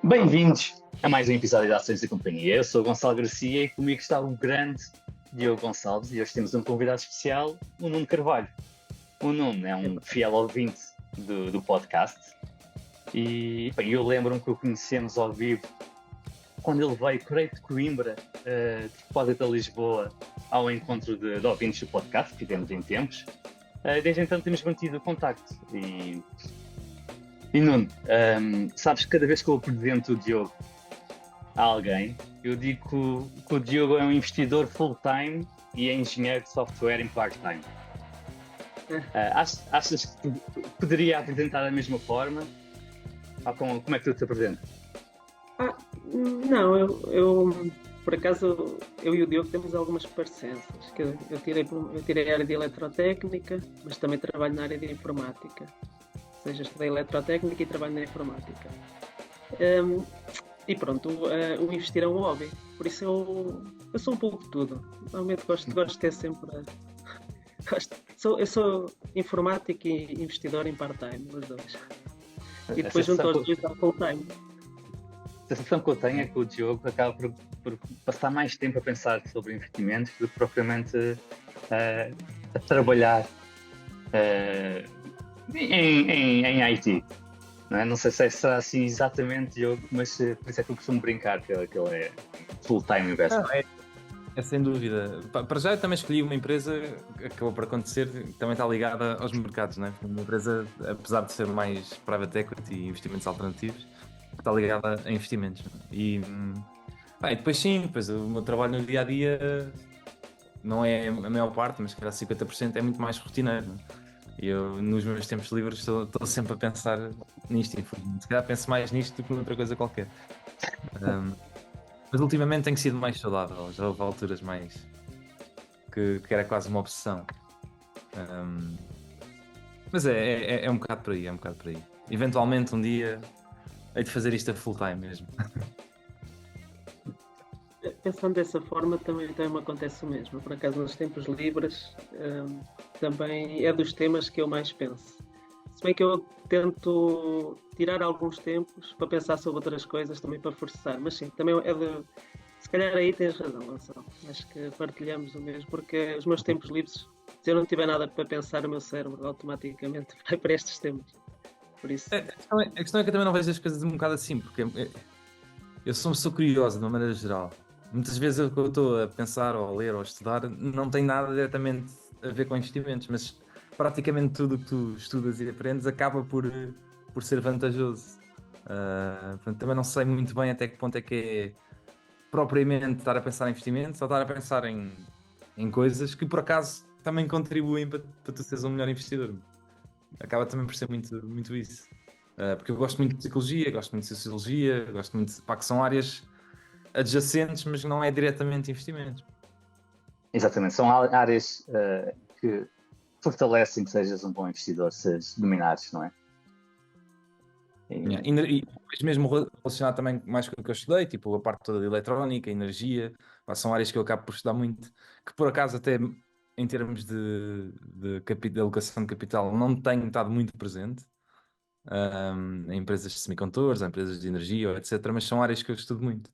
Bem-vindos a mais um episódio da Ações da Companhia. Eu sou o Gonçalo Garcia e comigo está o grande Diogo Gonçalves e hoje temos um convidado especial, o Nuno Carvalho. O Nuno é um fiel ouvinte do podcast e eu lembro-me que o conhecemos ao vivo quando ele veio, creio de Coimbra, de propósito a Lisboa, ao encontro de ouvintes do podcast, que tivemos em tempos. Desde então temos mantido o contacto e Nuno, sabes que cada vez que eu apresento o Diogo a alguém, eu digo que o Diogo é um investidor full-time e é engenheiro de software em part-time. Achas que poderia apresentar da mesma forma? Ou como é que tu te apresentas? Não, eu por acaso, eu e o Diogo temos algumas parecenças. Que eu tirei a área de eletrotécnica, mas também trabalho na área de informática. Ou seja, estudei eletrotécnica e trabalho na informática. E pronto, o investir é um hobby. Por isso eu sou um pouco de tudo. Normalmente gosto de ter sempre. Eu sou informático e investidor em part-time, os dois. E depois junto aos dois ao full-time. A sensação que eu tenho é que o Diogo acaba por passar mais tempo a pensar sobre investimentos do que propriamente a trabalhar em IT. Não é? Não sei se será assim exatamente, Diogo, mas por isso é que eu costumo brincar que ele é full-time investor. É sem dúvida. Para já eu também escolhi uma empresa que acabou por acontecer, que também está ligada aos mercados, não é? Uma empresa, apesar de ser mais private equity e investimentos alternativos, está ligada a investimentos. E depois depois o meu trabalho no dia a dia não é a maior parte, mas se calhar 50% é muito mais rotineiro. E eu, nos meus tempos livres, estou sempre a pensar nisto. E se calhar penso mais nisto do que noutra coisa qualquer. Mas ultimamente tenho sido mais saudável. Já houve alturas mais que era quase uma obsessão. Mas é um bocado por aí, Eventualmente um dia hei de fazer isto a full time mesmo. Pensando dessa forma, também me acontece o mesmo. Por acaso, nos tempos livres, também é dos temas que eu mais penso. Se bem que eu tento tirar alguns tempos para pensar sobre outras coisas, também para forçar. Mas sim, também se calhar aí tens razão, Gonçalo. Acho que partilhamos o mesmo, porque os meus tempos livres, se eu não tiver nada para pensar, o meu cérebro automaticamente vai para estes temas. Por isso... A questão é que eu também não vejo as coisas um bocado assim, porque eu sou uma pessoa curiosa, de uma maneira geral. Muitas vezes o que eu estou a pensar, ou a ler, ou a estudar, não tem nada diretamente a ver com investimentos, mas praticamente tudo o que tu estudas e aprendes acaba por ser vantajoso. Portanto, também não sei muito bem até que ponto é que é propriamente estar a pensar em investimentos ou estar a pensar em coisas que por acaso também contribuem para tu seres um melhor investidor. Acaba também por ser muito isso. Porque eu gosto muito de psicologia, gosto muito de sociologia, gosto muito que são áreas adjacentes, mas não é diretamente investimentos. Exatamente, são áreas que fortalecem que sejas um bom investidor, sejas dominares, não é? E mesmo relacionado também mais com o que eu estudei, tipo a parte toda de eletrónica, energia, são áreas que eu acabo por estudar muito, que por acaso até em termos de alocação de capital não tenho estado muito presente em empresas de semicondutores, em empresas de energia, etc. Mas são áreas que eu estudo muito.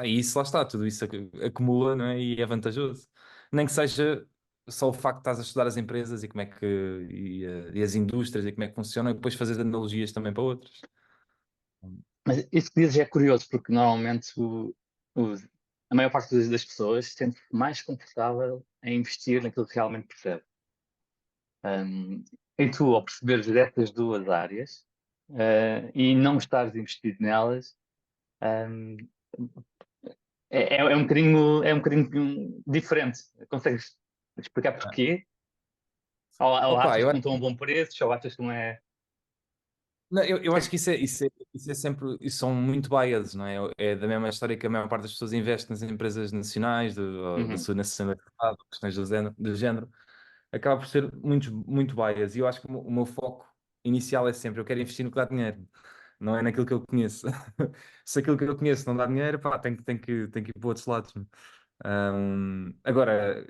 E isso lá está, tudo isso acumula, não é? E é vantajoso. Nem que seja só o facto de estás a estudar as empresas e como é que e as indústrias e como é que funcionam e depois fazer analogias também para outras. Mas isso que dizes é curioso, porque normalmente a maior parte das pessoas se sente mais confortável em investir naquilo que realmente percebe. E tu, ao perceberes dessas duas áreas e não estares investido nelas, um, é um bocadinho diferente. Consegues explicar porquê? Ou achas que não estão a um bom preço, ou achas que não é... Não, eu acho que isso é sempre, isso são muito biases, não é? É da mesma história que a maior parte das pessoas investe nas empresas nacionais, da sua nacionalidade, questões do género, acaba por ser muito bias. E eu acho que o meu foco inicial é sempre, eu quero investir no que dá dinheiro, não é naquilo que eu conheço. Se aquilo que eu conheço não dá dinheiro, tem que ir para outros lados. Agora,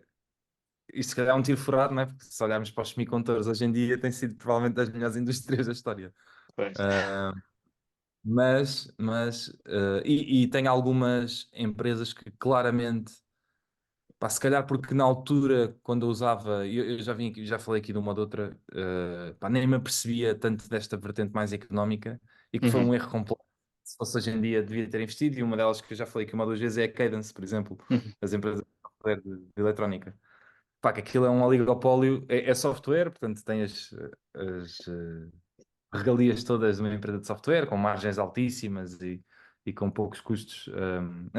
isto se calhar é um tiro furado, não é? Porque se olharmos para os semicondutores hoje em dia, tem sido provavelmente das melhores indústrias da história. E tem algumas empresas que claramente, pá, se calhar porque na altura, quando eu usava, eu já vim aqui, já falei aqui de uma ou de outra, pá, nem me apercebia tanto desta vertente mais económica e que foi Uhum, um erro completo. Se fosse hoje em dia, devia ter investido. E uma delas que eu já falei aqui uma ou duas vezes é a Cadence, por exemplo, uhum. as empresas de software de eletrónica. Pá, que aquilo é um oligopólio, é software, portanto tem as regalias todas de uma empresa de software, com margens altíssimas e com poucos custos,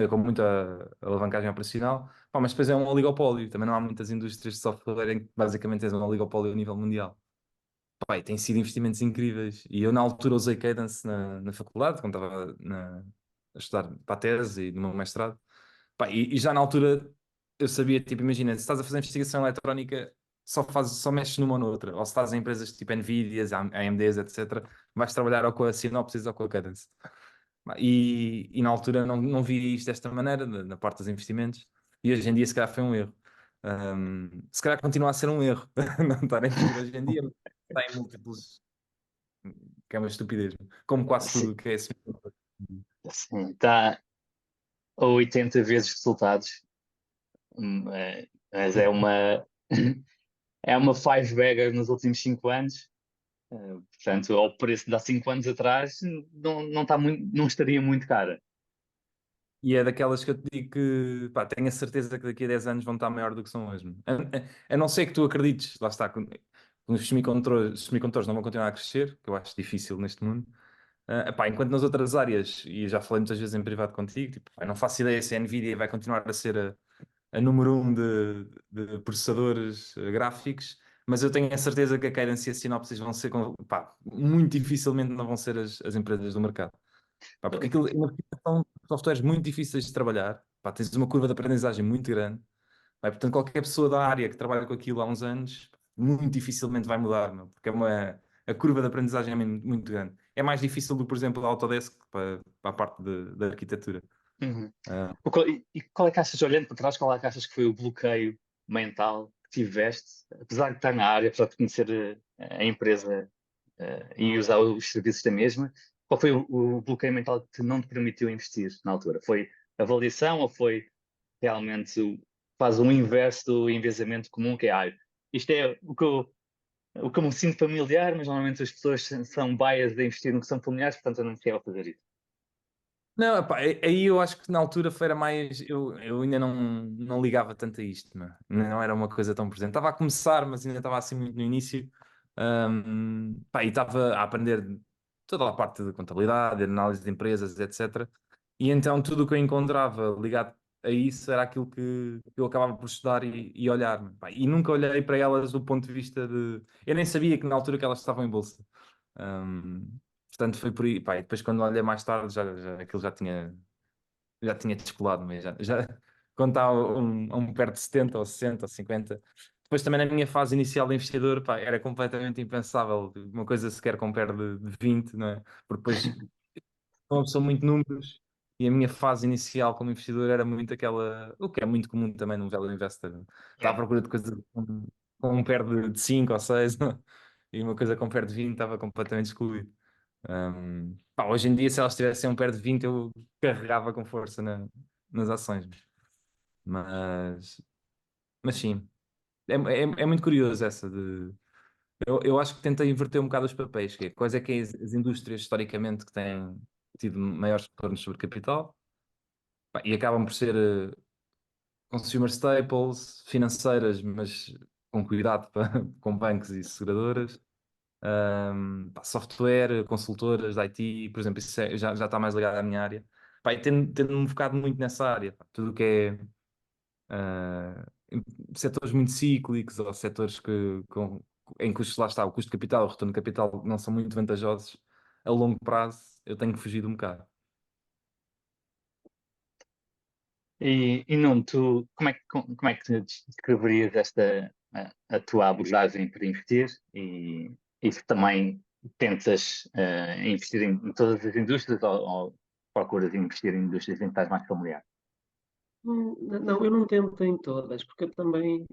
com muita alavancagem operacional. Pá, mas depois é um oligopólio, também não há muitas indústrias de software em que basicamente tens um oligopólio a nível mundial. Pá, e têm sido investimentos incríveis. E eu na altura usei Cadence na faculdade, quando estava a estudar para a tese e no meu mestrado. Pá, e já na altura eu sabia, tipo, imagina, se estás a fazer investigação eletrónica, só mexes numa ou noutra. Ou se estás em empresas tipo Nvidias, AMDs, etc., vais trabalhar ou com a Synopsys ou com a Cadence. Pá, e na altura não vi isto desta maneira, na parte dos investimentos, e hoje em dia se calhar foi um erro. Se calhar continua a ser um erro não estar a investir hoje em dia, mas está em múltiplos, que é uma estupidez, como quase Sim, tudo que é assim. sim, está a 80 vezes resultados. Mas é uma five bagger nos últimos 5 anos. Portanto, ao preço de há 5 anos atrás, não, está muito, não estaria muito cara. E é daquelas que eu te digo que pá, tenho a certeza que daqui a 10 anos vão estar maior do que são hoje. A não ser que tu acredites, lá está, que os semicondutores não vão continuar a crescer, que eu acho difícil neste mundo. Epá, enquanto nas outras áreas, e eu já falei muitas vezes em privado contigo, tipo, pá, não faço ideia se a Nvidia vai continuar a ser a número um de processadores gráficos, mas eu tenho a certeza que a Cadence e a Synopsys vão ser, pá, muito dificilmente não vão ser as empresas do mercado. Pá, porque aquilo são softwares muito difíceis de trabalhar. Pá, tens uma curva de aprendizagem muito grande. Pá, portanto, qualquer pessoa da área que trabalha com aquilo há uns anos, muito dificilmente vai mudar, meu, porque a curva de aprendizagem é muito, muito grande. É mais difícil do, por exemplo, a Autodesk para a parte da arquitetura. Uhum. Ah, E qual é que achas, olhando para trás, qual é que achas que foi o bloqueio mental que tiveste, apesar de estar na área, apesar de conhecer a empresa e usar os serviços da mesma, qual foi o bloqueio mental que não te permitiu investir na altura? Foi avaliação ou foi realmente faz um inverso do enviesamento comum, que é, isto é o que eu me sinto familiar, mas normalmente as pessoas são biased a investir no que são familiares, portanto eu não quero fazer isso. não, epá, aí eu acho que na altura foi era mais. Eu ainda não ligava tanto a isto, meu. Não era uma coisa tão presente. Estava a começar, mas ainda estava assim muito no início. Pá, e estava a aprender toda a parte de contabilidade, de análise de empresas, etc. E então tudo o que eu encontrava ligado a isso era aquilo que eu acabava por estudar e olhar. Pá, e nunca olhei para elas do ponto de vista de. Eu nem sabia que na altura que elas estavam em bolsa. Hum, Portanto, foi por aí. Pá, e depois, quando olhei mais tarde, aquilo já tinha descolado, mas quando está a um perto de 70 ou 60 ou 50. Depois, também na minha fase inicial de investidor, pá, era completamente impensável. Uma coisa sequer com perto de 20, não é? Porque depois são muito números. E a minha fase inicial como investidor era muito aquela, o que é muito comum também no Value Investor. Estava à procura de coisas com um pair de 5 ou 6 e uma coisa com pair de 20 estava completamente excluído. Pá, hoje em dia, se elas tivessem um pair de 20 eu carregava com força nas ações. Mas, mas sim, é muito curioso essa de. Eu acho que tentei inverter um bocado os papéis, que é quais é que é as indústrias historicamente que têm tido maiores retornos sobre capital. Pá, e acabam por ser consumer staples, financeiras, mas com cuidado com bancos e seguradoras. Pá, software, consultoras de IT, por exemplo, isso já está mais ligado à minha área. Pá, e tendo-me focado muito nessa área, pá, tudo o que é em setores muito cíclicos ou setores em custos, lá está, o custo de capital, o retorno de capital não são muito vantajosos a longo prazo, eu tenho fugido um bocado. E não, tu, como é que tu descreverias a tua abordagem para investir e se também tentas investir em todas as indústrias ou procuras investir em indústrias em que estás mais familiar? Não, eu não tento em todas, porque eu também,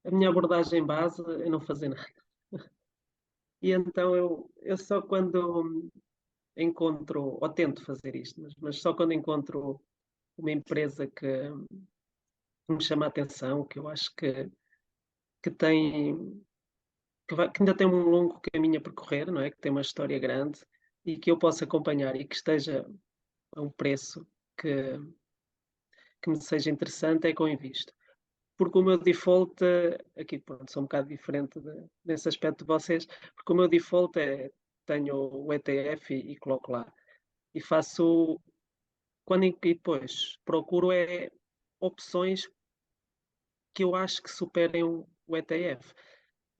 a minha abordagem base é não fazer nada. E então eu só quando encontro, ou tento fazer isto, mas só quando encontro uma empresa que me chama a atenção, que eu acho que tem, que ainda tem um longo caminho a percorrer, não é? Que tem uma história grande e que eu possa acompanhar e que esteja a um preço que me seja interessante, é que eu invisto. Porque o meu default, aqui pronto, sou um bocado diferente nesse aspecto de vocês, porque o meu default é, tenho o ETF e coloco lá. E faço, e depois procuro opções que eu acho que superem o ETF.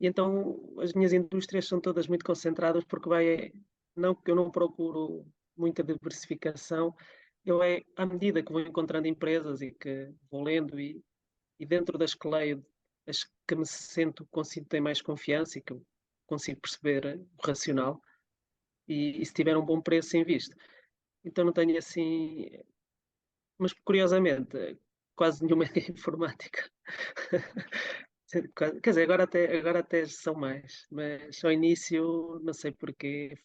E então as minhas indústrias são todas muito concentradas porque não que eu não procuro muita diversificação, à medida que vou encontrando empresas e que vou lendo e dentro das que leio, as que me consigo ter mais confiança e que eu consigo perceber o racional e se tiver um bom preço invisto. Então não tenho assim, mas curiosamente, quase nenhuma é informática. Quer dizer, agora até são mais, mas ao início, não sei porquê,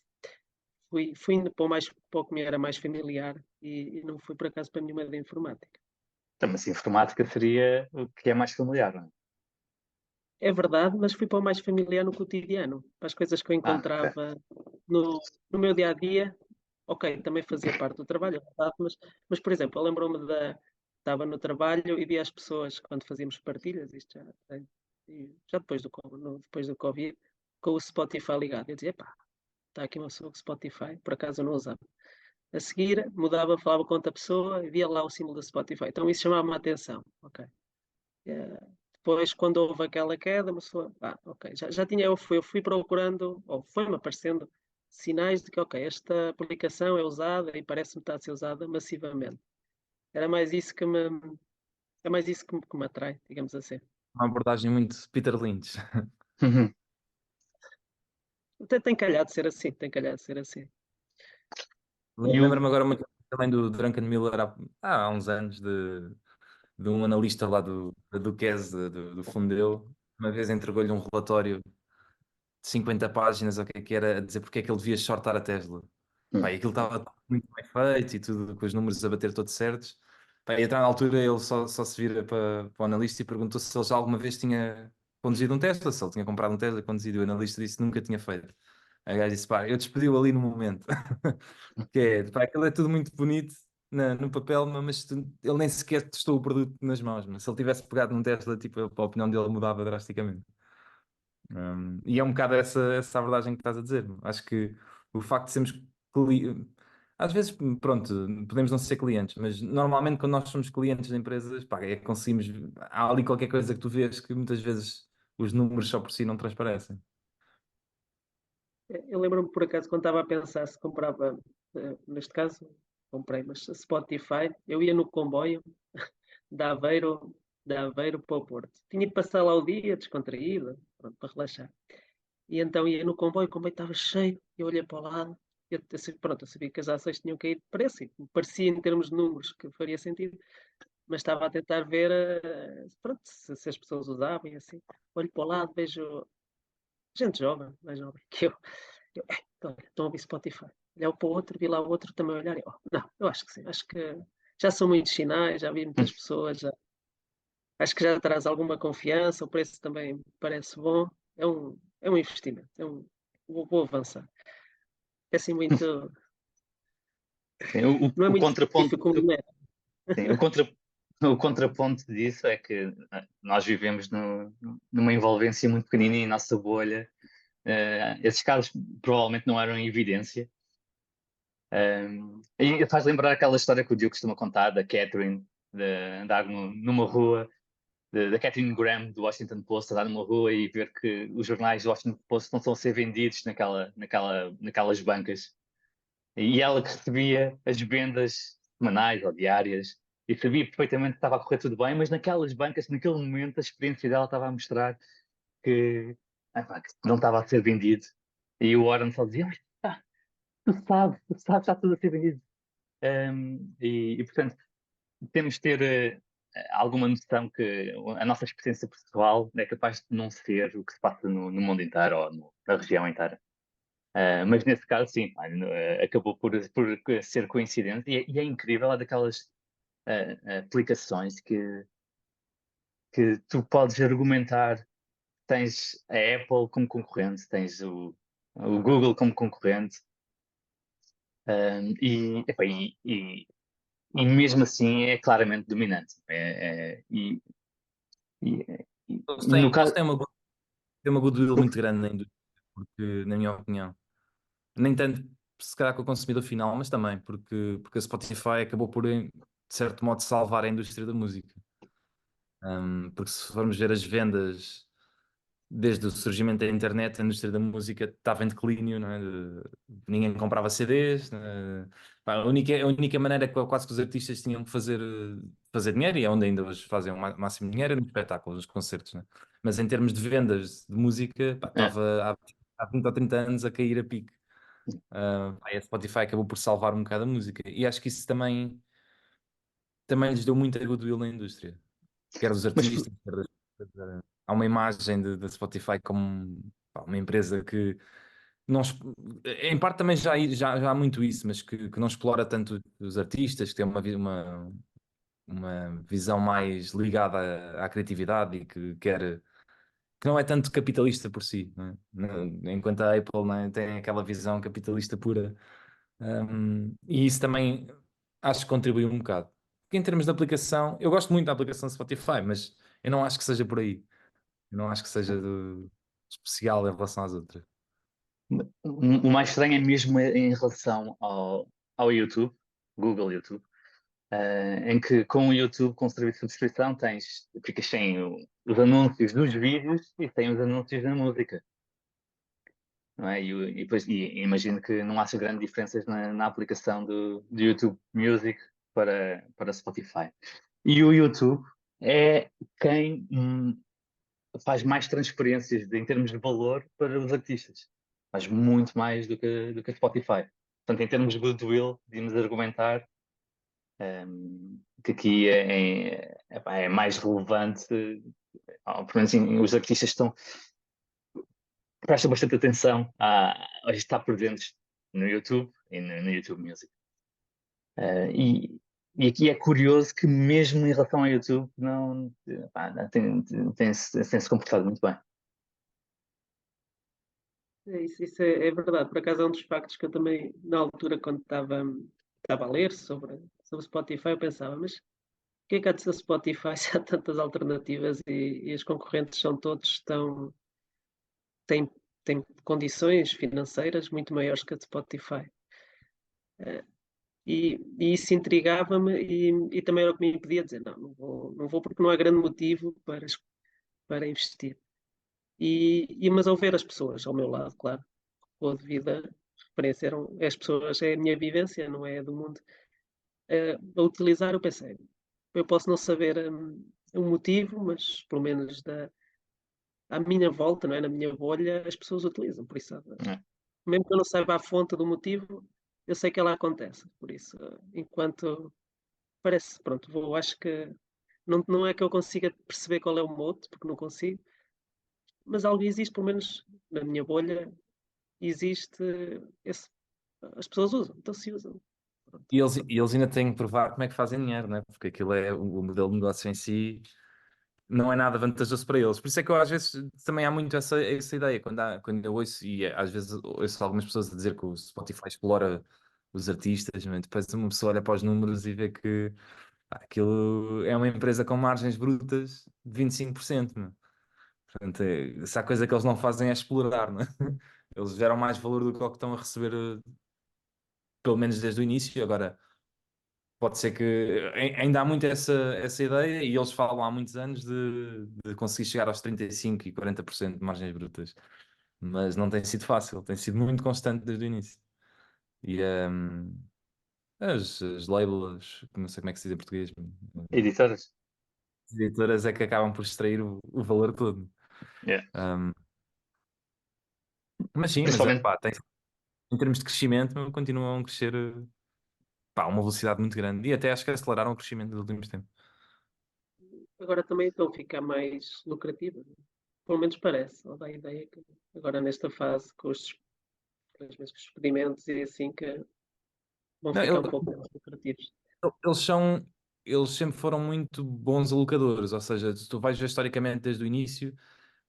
fui indo para o que me era mais familiar e não fui por acaso para nenhuma da informática. Então, mas informática seria o que é mais familiar, não é? É verdade, mas fui para o mais familiar no cotidiano, para as coisas que eu Ah, ok. encontrava no meu dia a dia. Ok, também fazia parte do trabalho, é verdade, mas por exemplo, eu lembro-me estava no trabalho e via as pessoas quando fazíamos partilhas, isto já depois do Covid, com o Spotify ligado. Eu dizia, pá, está aqui uma pessoa com Spotify, por acaso eu não usava. A seguir, mudava, falava com outra pessoa e via lá o símbolo do Spotify. Então isso chamava-me a atenção. Ok. Eh, Depois, quando houve aquela queda, uma pessoa, ok, já tinha, eu fui procurando, ou foi-me aparecendo sinais de que, ok, esta aplicação é usada e parece-me estar a ser usada massivamente. Era mais isso é mais isso que me atrai, digamos assim. Uma abordagem muito Peter Lynch. Uhum. Tem calhado de ser assim, tem calhado de ser assim. E o... Lembro-me agora muito também do Drunken Miller há uns anos, de um analista lá do QES, do fundo dele. Uma vez entregou-lhe um relatório de 50 páginas, o que era, a dizer porque é que ele devia shortar a Tesla. Pá, e aquilo estava muito bem feito e tudo, com os números a bater todos certos. Pá, e até na altura ele só se vira para o analista e perguntou se ele já alguma vez tinha conduzido um Tesla, se ele tinha comprado um Tesla e conduzido. E o analista disse que nunca tinha feito. Aí o gajo disse, pá, eu despedi-o ali no momento. Que é, pá, aquilo é tudo muito bonito no papel, mas ele nem sequer testou o produto nas mãos. Mas se ele tivesse pegado num Tesla, tipo, a opinião dele mudava drasticamente. E é um bocado essa abordagem que estás a dizer. Acho que o facto de sermos às vezes, pronto, podemos não ser clientes, mas normalmente quando nós somos clientes de empresas, pá, conseguimos. Há ali qualquer coisa que tu vês que muitas vezes os números só por si não transparecem. Eu lembro-me, por acaso, quando estava a pensar se comprava, neste caso, comprei, mas Spotify, eu ia no comboio de Aveiro, de Aveiro para o Porto. Tinha que passar lá o dia descontraído, pronto, para relaxar. E então ia no comboio, o comboio estava cheio, eu olhei para o lado, pronto, eu sabia que as ações tinham caído de preço, e me parecia em termos de números que faria sentido, mas estava a tentar ver, pronto, se as pessoas usavam e assim. Olho para o lado, vejo gente jovem, mais jovem que então, estão a ouvir Spotify. Olhar para o outro, vi lá o outro também olhar e, não, eu acho que sim, acho que já são muitos sinais, já vi muitas pessoas, acho que já traz alguma confiança, o preço também parece bom, é um investimento, vou avançar. É assim muito, Sim, não é o muito contraponto, científico como é. sim, o contraponto disso é que nós vivemos numa envolvência muito pequenina e a nossa bolha. Esses casos provavelmente não eram em evidência. E faz lembrar aquela história que o Diogo costuma contar da Catherine, de andar numa rua, da Catherine Graham do Washington Post, andar numa rua e ver que os jornais do Washington Post não estão a ser vendidos naquelas bancas. E ela que recebia as vendas semanais ou diárias e sabia perfeitamente que estava a correr tudo bem, mas naquelas bancas, naquele momento, a experiência dela estava a mostrar que, que não estava a ser vendido. E o Warren só dizia: tu sabes, está tudo a ser vendido. Portanto, temos de ter alguma noção que a nossa experiência pessoal é capaz de não ser o que se passa no mundo inteiro ou na região inteira. Mas nesse caso, sim, acabou por ser coincidente e é incrível, é daquelas aplicações que tu podes argumentar. Tens a Apple como concorrente, tens o Google como concorrente, epá, e mesmo assim é claramente dominante. No Eles caso, têm uma goodwill muito grande na indústria, porque, na minha opinião, nem tanto se calhar com o consumidor final, mas também porque a Spotify acabou por, de certo modo, salvar a indústria da música. Porque se formos ver as vendas desde o surgimento da internet, a indústria da música estava em declínio, não é? Ninguém comprava CDs. Pá, a única maneira que quase que os artistas tinham que fazer dinheiro, e é onde ainda hoje fazem o máximo dinheiro, era nos espetáculos, nos concertos, não é? Mas em termos de vendas de música, pá, é, estava há 20 ou 30 anos a cair a pique. Pá, e a Spotify acabou por salvar um bocado a música. E acho que isso também lhes deu muita goodwill na indústria. Quer dos mas artistas, há uma imagem da Spotify como pá, uma empresa que não, em parte também já há muito isso, mas que não explora tanto os artistas, que tem uma visão mais ligada à criatividade e que não é tanto capitalista por si, não é? Enquanto a Apple, não é, tem aquela visão capitalista pura. E isso também acho que contribui um bocado. Porque em termos de aplicação, eu gosto muito da aplicação Spotify, mas eu não acho que seja por aí. Eu não acho que seja especial em relação às outras. o mais estranho é mesmo em relação ao YouTube, Google YouTube, em que com o YouTube, com o serviço de subscrição, ficas sem os anúncios dos vídeos e tem os anúncios da música. Não é? E imagino que não haja grandes diferenças na aplicação do YouTube Music para Spotify. E o YouTube é quem faz mais transferências em termos de valor para os artistas. Faz muito mais do que a Spotify. Portanto, em termos de goodwill, podemos argumentar que aqui é mais relevante, pelo menos os artistas prestam bastante atenção a estar presentes no YouTube e no YouTube Music. E aqui é curioso que mesmo em relação ao YouTube não tem-se comportado muito bem. Isso é verdade. Por acaso é um dos factos que eu também, na altura, quando estava a ler sobre Spotify, eu pensava, mas o que é que há de ser Spotify se há tantas alternativas e os concorrentes são todos têm, têm condições financeiras muito maiores que a de Spotify. E isso intrigava-me e também era o que me impedia de dizer, não vou porque não há grande motivo para investir. Mas ao ver as pessoas ao meu lado, claro, com a devida referência, as pessoas, é a minha vivência, não é a do mundo, a utilizar, eu pensei, eu posso não saber o motivo, mas pelo menos à minha volta, não é? Na minha bolha, as pessoas utilizam, por isso, É. mesmo que eu não saiba a fonte do motivo, eu sei que ela acontece, por isso, enquanto parece, pronto, acho que não é que eu consiga perceber qual é o mote, porque não consigo, mas algo existe, pelo menos na minha bolha, existe esse, as pessoas usam, então se usam. Pronto. E eles ainda têm que provar como é que fazem dinheiro, né? Porque aquilo é o modelo de negócio em si, não é nada vantajoso para eles. Por isso é que eu às vezes também há muito essa ideia, quando eu ouço, e às vezes ouço algumas pessoas a dizer que o Spotify explora os artistas, né? Depois uma pessoa olha para os números e vê que aquilo é uma empresa com margens brutas de 25%. Né? Portanto, se há coisa que eles não fazem é explorar, né? Eles geram mais valor do que o que estão a receber, pelo menos desde o início. Agora, pode ser que ainda há muito essa ideia e eles falam há muitos anos de conseguir chegar aos 35% e 40% de margens brutas. Mas não tem sido fácil, tem sido muito constante desde o início. E as labels, não sei como é que se diz em português, Editoras? as editoras é que acabam por extrair o valor todo. Yeah. Um, mas sim, Principalmente, pá, em termos de crescimento, continuam a crescer pá, a uma velocidade muito grande. E até acho que aceleraram o crescimento nos últimos tempos. Agora também estão a ficar mais lucrativas, pelo menos parece, ou dá a ideia que agora nesta fase, com os Infelizmente, os experimentos e assim que vão Não, ficar um pouco mais lucrativos. eles são, eles sempre foram muito bons alocadores, ou seja, se tu vais ver historicamente desde o início,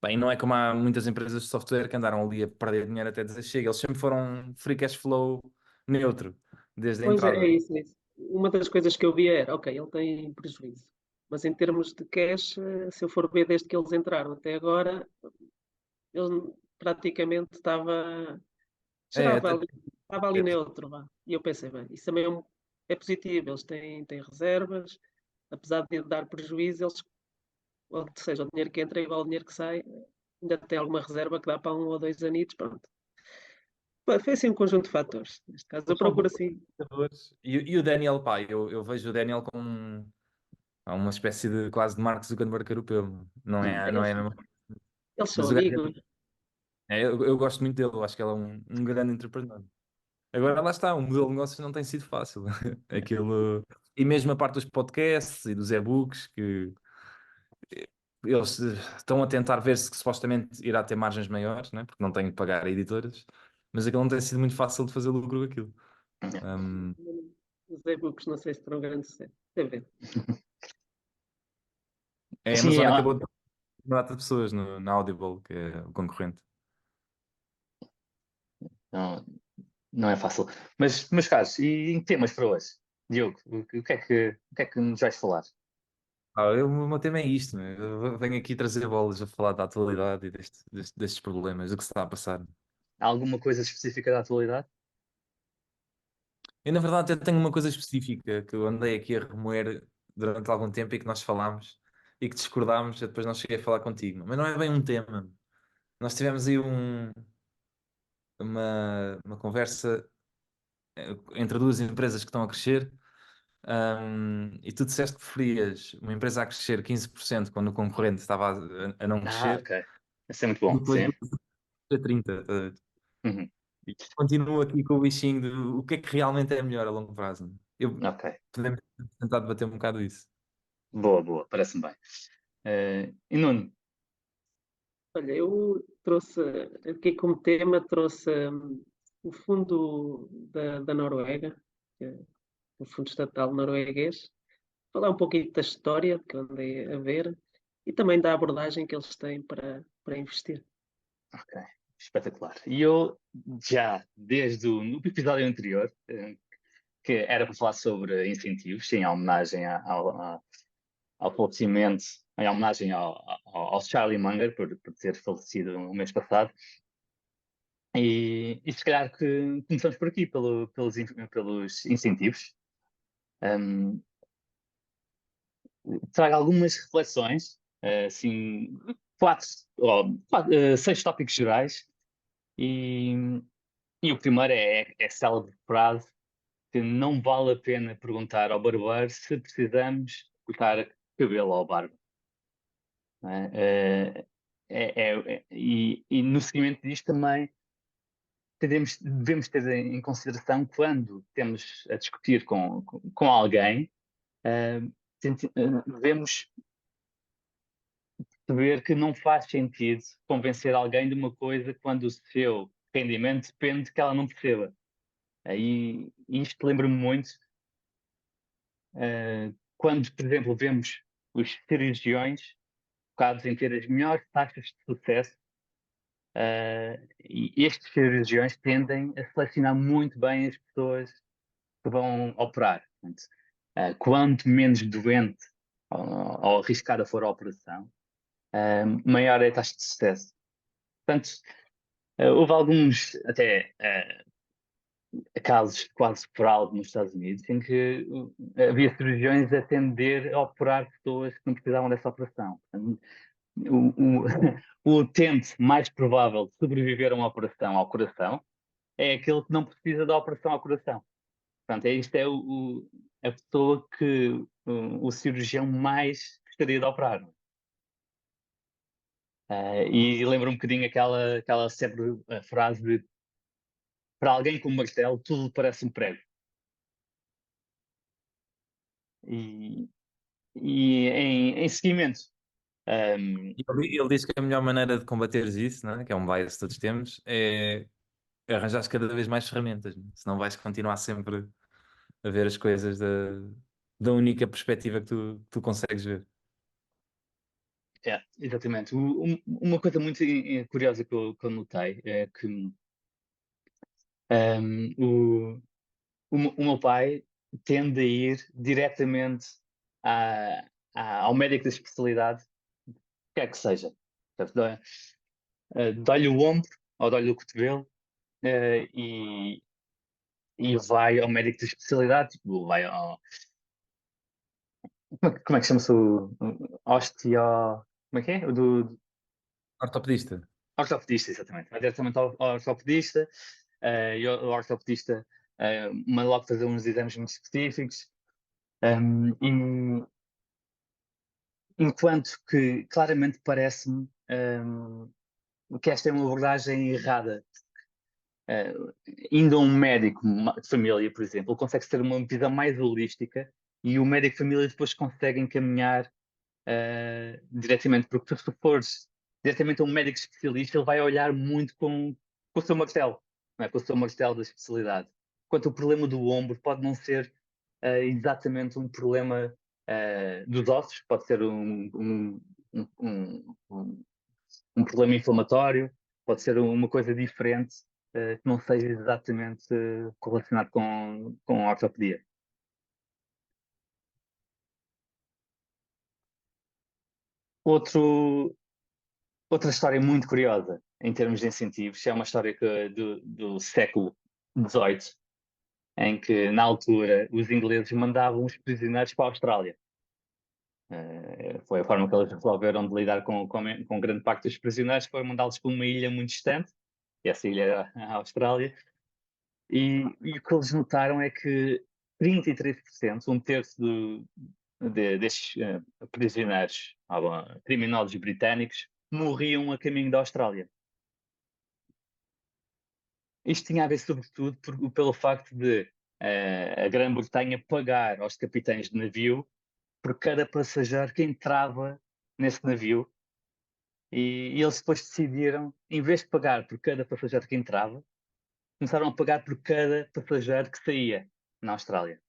bem, não é como há muitas empresas de software que andaram ali a perder dinheiro até dizer chega, eles sempre foram free cash flow neutro, desde a Pois é entrada. isso, é isso. Uma das coisas que eu via era, ok, ele tem prejuízo, mas em termos de cash, se eu for ver desde que eles entraram até agora, ele praticamente É, estava ali neutro, vá. E eu pensei, bem, isso também é positivo, eles têm reservas, apesar de dar prejuízo, ou seja, o dinheiro que entra é igual ao dinheiro que sai, ainda tem alguma reserva que dá para 1 ou 2 anitos, pronto. Pá, foi assim um conjunto de fatores. Neste caso, eu eles são procuro bons assim. alocadores. E o Daniel, pá, eu vejo o Daniel como uma espécie de quase de Mark Zuckerberg europeu. Não Eles, é a mesma. eles são Mas o gajo, amigos. eu gosto muito dele, eu acho que ele é um grande entrepreneur. Agora lá está, o modelo de negócios não tem sido fácil. Aquilo, e mesmo a parte dos podcasts e dos e-books, que eles estão a tentar ver se supostamente irá ter margens maiores, né? Porque não têm que pagar a editoras, mas aquilo não tem sido muito fácil de fazer lucro com aquilo. Um, Os e-books, não sei se terão grande sucesso. Deve ver. a Sim, Amazon acabou de ter uma data de pessoas na Audible, que é o concorrente. não, não é fácil. Mas caros, e em temas para hoje? Diogo, o que é que nos vais falar? O meu tema é isto, né? Eu venho aqui trazer bolas a falar da atualidade e destes problemas, do que se está a passar. Há alguma coisa específica da atualidade? Eu, na verdade, até tenho uma coisa específica que eu andei aqui a remoer durante algum tempo e que nós falámos e que discordámos, eu depois não cheguei a falar contigo. Mas não é bem um tema. Nós tivemos aí uma conversa entre duas empresas que estão a crescer, e tu disseste que preferias uma empresa a crescer 15% quando o concorrente estava a não Ah, crescer, ok. Isso é muito bom, depois sim. do a 30. Uhum, E continuo aqui com o bichinho do o que é que realmente é melhor a longo prazo. ok. Podemos tentar debater um bocado isso. Boa, boa, parece-me bem. E Nuno, Olha, eu trouxe aqui como tema, trouxe o fundo da Noruega, que é o fundo estatal norueguês, falar um pouquinho da história que eu andei a ver e também da abordagem que eles têm para investir. ok, espetacular. E eu já, desde o no episódio anterior, que era para falar sobre incentivos, em homenagem ao falecimento, em homenagem ao Charlie Munger por ter falecido o mês passado. E se calhar que começamos por aqui, pelos incentivos. Um, Trago algumas reflexões, assim, seis tópicos gerais. E, e o primeiro é a célebre frase que não vale a pena perguntar ao barbeiro se precisamos cortar cabelo ao barba. Não é? E no seguimento disto também devemos ter em consideração quando temos a discutir com alguém, eh, devemos perceber que não faz sentido convencer alguém de uma coisa quando o seu rendimento depende que ela não perceba. Aí isto lembra-me muito, quando, por exemplo, vemos os cirurgiões focados em ter as melhores taxas de sucesso. E estes cirurgiões tendem a selecionar muito bem as pessoas que vão operar. Portanto, quanto menos doente ou arriscada for a operação, maior é a taxa de sucesso. Portanto, houve alguns até casos quase por algo nos Estados Unidos em que havia cirurgiões a tender a operar pessoas que não precisavam dessa operação. Portanto, o, o, o utente mais provável de sobreviver a uma operação ao coração é aquele que não precisa da operação ao coração. Portanto, isto é a pessoa que o cirurgião mais gostaria de operar. E lembro um bocadinho aquela sempre frase de para alguém com um martelo, tudo parece um prego. E, em seguimento, um, E ele diz que a melhor maneira de combateres isso, né, que é um bias que todos temos, é arranjares cada vez mais ferramentas, né? Senão vais continuar sempre a ver as coisas da única perspectiva que tu consegues ver. É, exatamente. Uma coisa muito curiosa que eu notei é que um, o, o meu pai tende a ir diretamente à, ao médico da especialidade, quer que seja. Portanto, dói-lhe o ombro ou dói-lhe o cotovelo, e, e vai ao médico de especialidade, tipo, vai ao. Como é que chama-se o osteo. Como é que é? Ortopedista. Ortopedista, exatamente. Vai diretamente ao ortopedista, e o ortopedista manda logo fazer uns exames muito específicos. E enquanto que claramente parece-me que esta é uma abordagem errada. Uh, Indo a um médico de família, por exemplo, consegue ter uma visão mais holística e o médico de família depois consegue encaminhar diretamente, porque se tu fores diretamente a um médico especialista, ele vai olhar muito com o seu martelo, não é? Com o seu martelo da especialidade. Enquanto o problema do ombro pode não ser exatamente um problema dos ossos, pode ser um, um, um problema inflamatório, pode ser uma coisa diferente, que não seja exatamente correlacionado com a ortopedia. Outro, Outra história muito curiosa em termos de incentivos é uma história do século XVIII, em que, na altura, os ingleses mandavam os prisioneiros para a Austrália. Foi a forma que eles resolveram de lidar com grande parte dos prisioneiros, foi mandá-los para uma ilha muito distante, e essa ilha era a Austrália, e o que eles notaram é que 33%, um terço destes prisioneiros, criminosos britânicos, morriam a caminho da Austrália. Isto tinha a ver, sobretudo, pelo facto de a Grã-Bretanha pagar aos capitães de navio por cada passageiro que entrava nesse navio. E eles depois decidiram, em vez de pagar por cada passageiro que entrava, começaram a pagar por cada passageiro que saía na Austrália.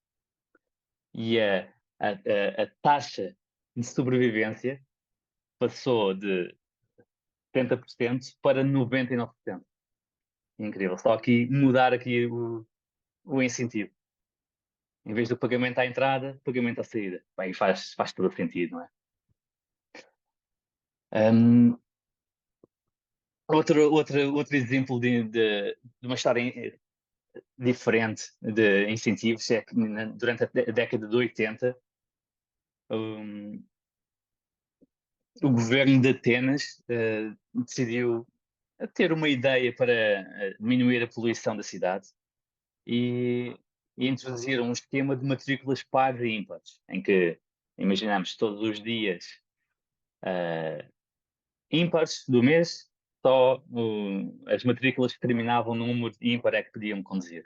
E a taxa de sobrevivência passou de 70% para 99%. Incrível. Só aqui mudar aqui o incentivo. Em vez do pagamento à entrada, pagamento à saída. Bem, faz todo sentido, não é? Um, outro exemplo de uma história diferente de incentivos é que durante a década de 80, um, o governo de Atenas decidiu ter uma ideia para diminuir a poluição da cidade e, e introduziram um esquema de matrículas pares e ímpares, em que imaginamos todos os dias uh, ímpares do mês, só as matrículas que terminavam no número ímpar é que podiam conduzir.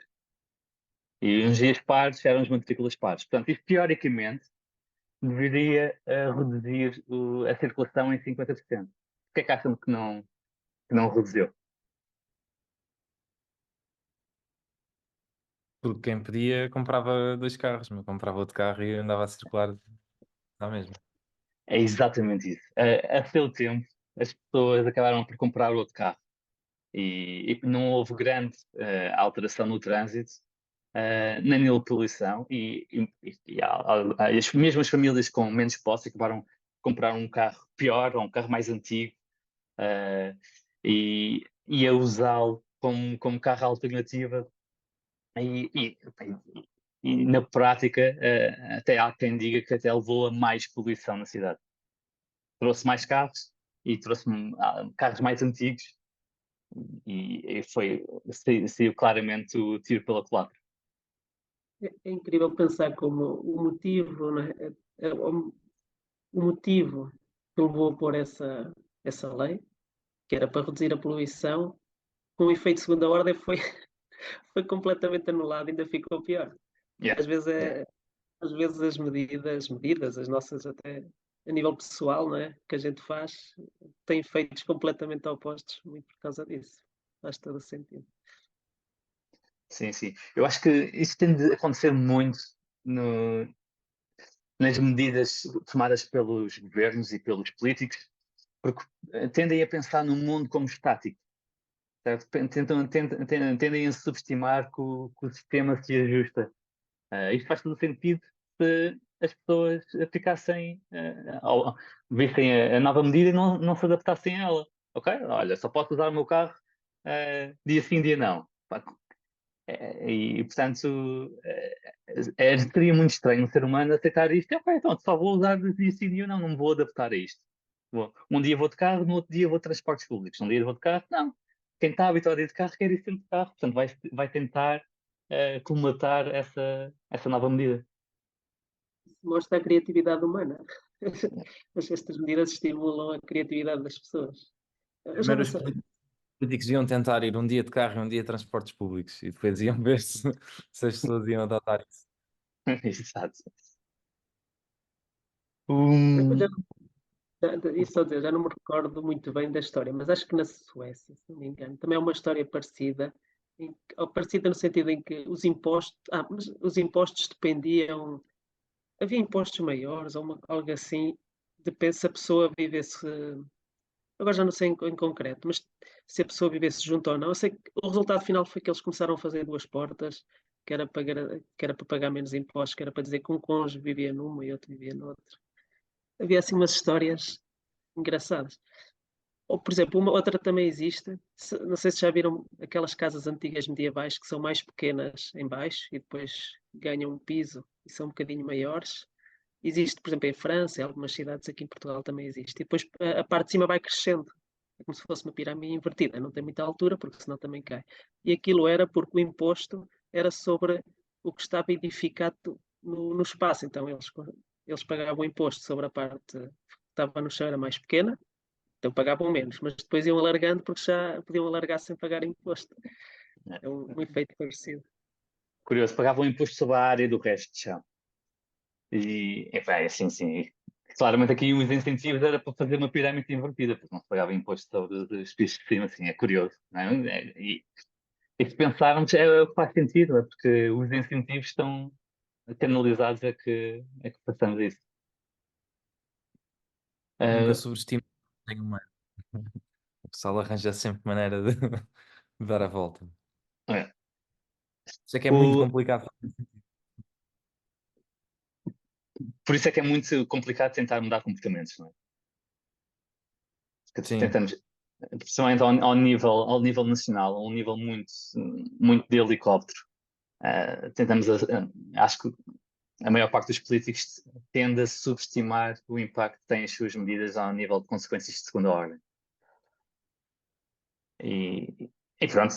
E uns dias pares eram as matrículas pares. Portanto, isto teoricamente deveria reduzir a circulação em 50%. Por que é que acham que não reduziu? Porque quem podia comprava dois carros, mas comprava outro carro e andava a circular à mesma. É exatamente isso. A seu tempo, as pessoas acabaram por comprar outro carro e não houve grande alteração no trânsito, nem na poluição, as mesmas famílias com menos posse acabaram por comprar um carro pior ou um carro mais antigo, e a usá-lo como carro alternativa. E, e, e na prática, até há quem diga que até levou a mais poluição na cidade. Trouxe mais carros e trouxe carros mais antigos saiu claramente o tiro pela culatra. É incrível pensar como o motivo, né, o motivo que levou a pôr essa lei, que era para reduzir a poluição, com o efeito de segunda ordem, foi completamente anulado, ainda ficou pior. Yeah, Às vezes, yeah. às vezes as medidas, as nossas até a nível pessoal, não é? Que a gente faz, têm efeitos completamente opostos, muito por causa disso. Faz todo o sentido. Sim, sim. Eu acho que isso tem de acontecer muito no- nas medidas tomadas pelos governos e pelos políticos, porque tendem a pensar no mundo como estático, certo? Tendem a subestimar que o sistema se ajusta. Isto faz todo sentido se as pessoas aplicassem, vissem a nova medida e não se adaptassem a ela. Ok? Olha, só posso usar o meu carro dia sim, dia não. Pá, portanto, seria muito estranho um ser humano aceitar isto. Ok, então só vou usar dia sim, dia não me vou adaptar a isto. Um dia vou de carro, no outro dia vou de transportes públicos. Um dia vou de carro, não. Quem está habituado a ir de carro quer ir sempre de carro. Portanto, vai tentar colmatar essa nova medida. Mostra a criatividade humana. Mas estas medidas estimulam a criatividade das pessoas. Eu já Primeiro não os sei. políticos iam tentar ir um dia de carro e um dia de transportes públicos e depois iam ver se as pessoas iam adotar isso. Exato. Eu já, Um, isso a dizer, já não me recordo muito bem da história, mas acho que na Suécia, se não me engano, também é uma história parecida, ou parecida no sentido em que mas os impostos dependiam, havia impostos maiores ou algo assim, depende se a pessoa vivesse, agora já não sei em concreto, mas se a pessoa vivesse junto ou não. Eu sei que o resultado final foi que eles começaram a fazer duas portas, que era para pagar menos impostos, que era para dizer que um cônjuge vivia numa e outro vivia noutra. Havia assim umas histórias engraçadas. Ou, por exemplo, uma outra também existe. Não sei se já viram aquelas casas antigas medievais que são mais pequenas em baixo e depois ganham um piso e são um bocadinho maiores. Existe, por exemplo, em França, em algumas cidades aqui em Portugal também existe. E depois a parte de cima vai crescendo. É como se fosse uma pirâmide invertida. Não tem muita altura, porque senão também cai. E aquilo era porque o imposto era sobre o que estava edificado no espaço. Então eles pagavam o imposto sobre a parte que estava no chão, era mais pequena, então pagavam menos, mas depois iam alargando porque já podiam alargar sem pagar imposto. É um efeito parecido. Curioso, pagavam imposto sobre a área do resto de chão. E, epá, é assim, sim. Claramente aqui os incentivos era para fazer uma pirâmide invertida, porque não se pagava imposto sobre os pisos de cima, assim, é curioso. Não é? E se pensarmos, é o que faz sentido, é porque os incentivos estão canalizados a que passamos isso. Nunca Ah, subestimo quem humano. O pessoal arranja sempre maneira de, de dar a volta. é. Isso é que é muito O- complicado. por isso é que é muito complicado tentar mudar comportamentos, não é? Porque Sim, tentamos, principalmente ao nível nacional, a um nível muito, muito de helicóptero. Tentamos, acho que a maior parte dos políticos tende a subestimar o impacto que têm as suas medidas ao nível de consequências de segunda ordem. E pronto,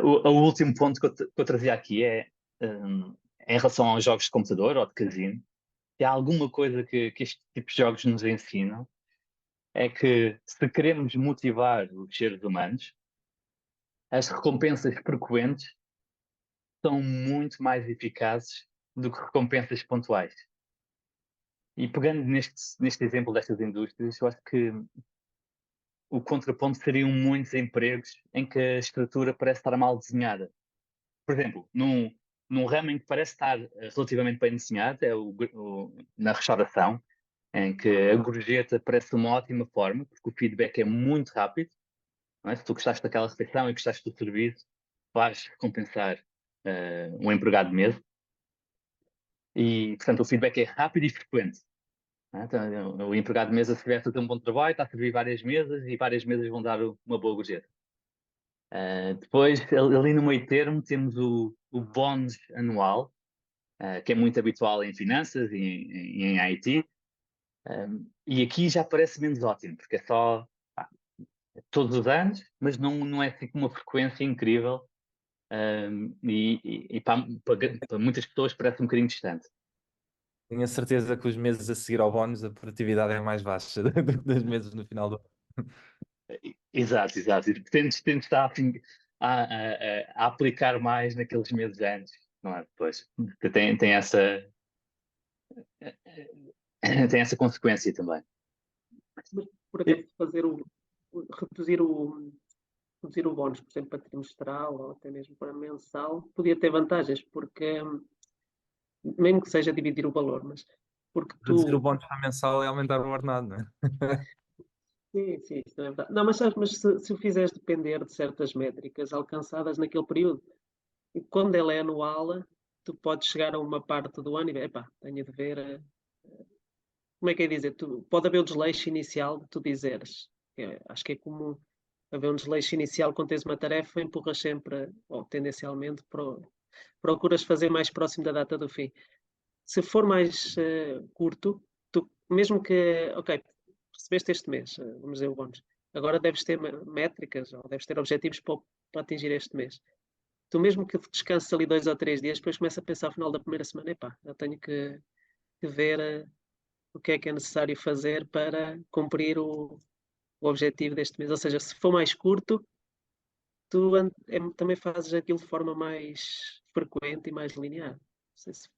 o último ponto que eu trazia aqui é em relação aos jogos de computador ou de casino, se há alguma coisa que este tipo de jogos nos ensinam, é que se queremos motivar os seres humanos, as recompensas frequentes são muito mais eficazes do que recompensas pontuais. E pegando neste exemplo destas indústrias, eu acho que o contraponto seriam muitos empregos em que a estrutura parece estar mal desenhada. Por exemplo, num ramo em que parece estar relativamente bem desenhado, é na restauração, em que a gorjeta parece uma ótima forma, porque o feedback é muito rápido. Não é? Se tu gostaste daquela refeição e gostaste do serviço, vais recompensar um empregado de mesa. E, portanto, o feedback é rápido e frequente. Não é? Então, o empregado de mesa, se estiver a fazer um bom trabalho, está a servir várias mesas e várias mesas vão dar uma boa gorjeta. Depois, ali no meio termo, temos o bónus anual, que é muito habitual em finanças e em IT. E aqui já parece menos ótimo, porque é só todos os anos, mas não é assim com uma frequência incrível. E para muitas pessoas parece um bocadinho distante. tenho a certeza que os meses a seguir ao bónus a produtividade é mais baixa do que das meses no final do ano. Exato, exato. E tentes estar a aplicar mais naqueles meses antes, não é? Depois. Tem essa, tem essa consequência também. Mas por acaso reduzir reduzir o bónus, por exemplo, para trimestral ou até mesmo para mensal, podia ter vantagens, porque mesmo que seja dividir o valor, mas porque Reduzir o tu. bónus para mensal é aumentar o ordenado, não é? Sim, sim, isso é verdade. Não, mas, sabes, mas se o fizeres depender de certas métricas alcançadas naquele período, e quando ela é anual, tu podes chegar a uma parte do ano e ver, epá, tenho de ver. Como é que é dizer? Pode haver o desleixo inicial de tu dizeres. Acho que é comum haver um desleixo inicial quando tens uma tarefa, empurras sempre, ou tendencialmente, procuras fazer mais próximo da data do fim. Se for mais curto, tu, mesmo que, ok, recebeste este mês, vamos dizer o bónus, agora deves ter métricas ou deves ter objetivos para atingir este mês. Tu mesmo que descanses ali 2 ou 3 dias, depois começa a pensar ao final da primeira semana, epá, eu tenho que ver o que é necessário fazer para cumprir o objetivo deste mês. Ou seja, se for mais curto, tu também fazes aquilo de forma mais frequente e mais linear. Não sei se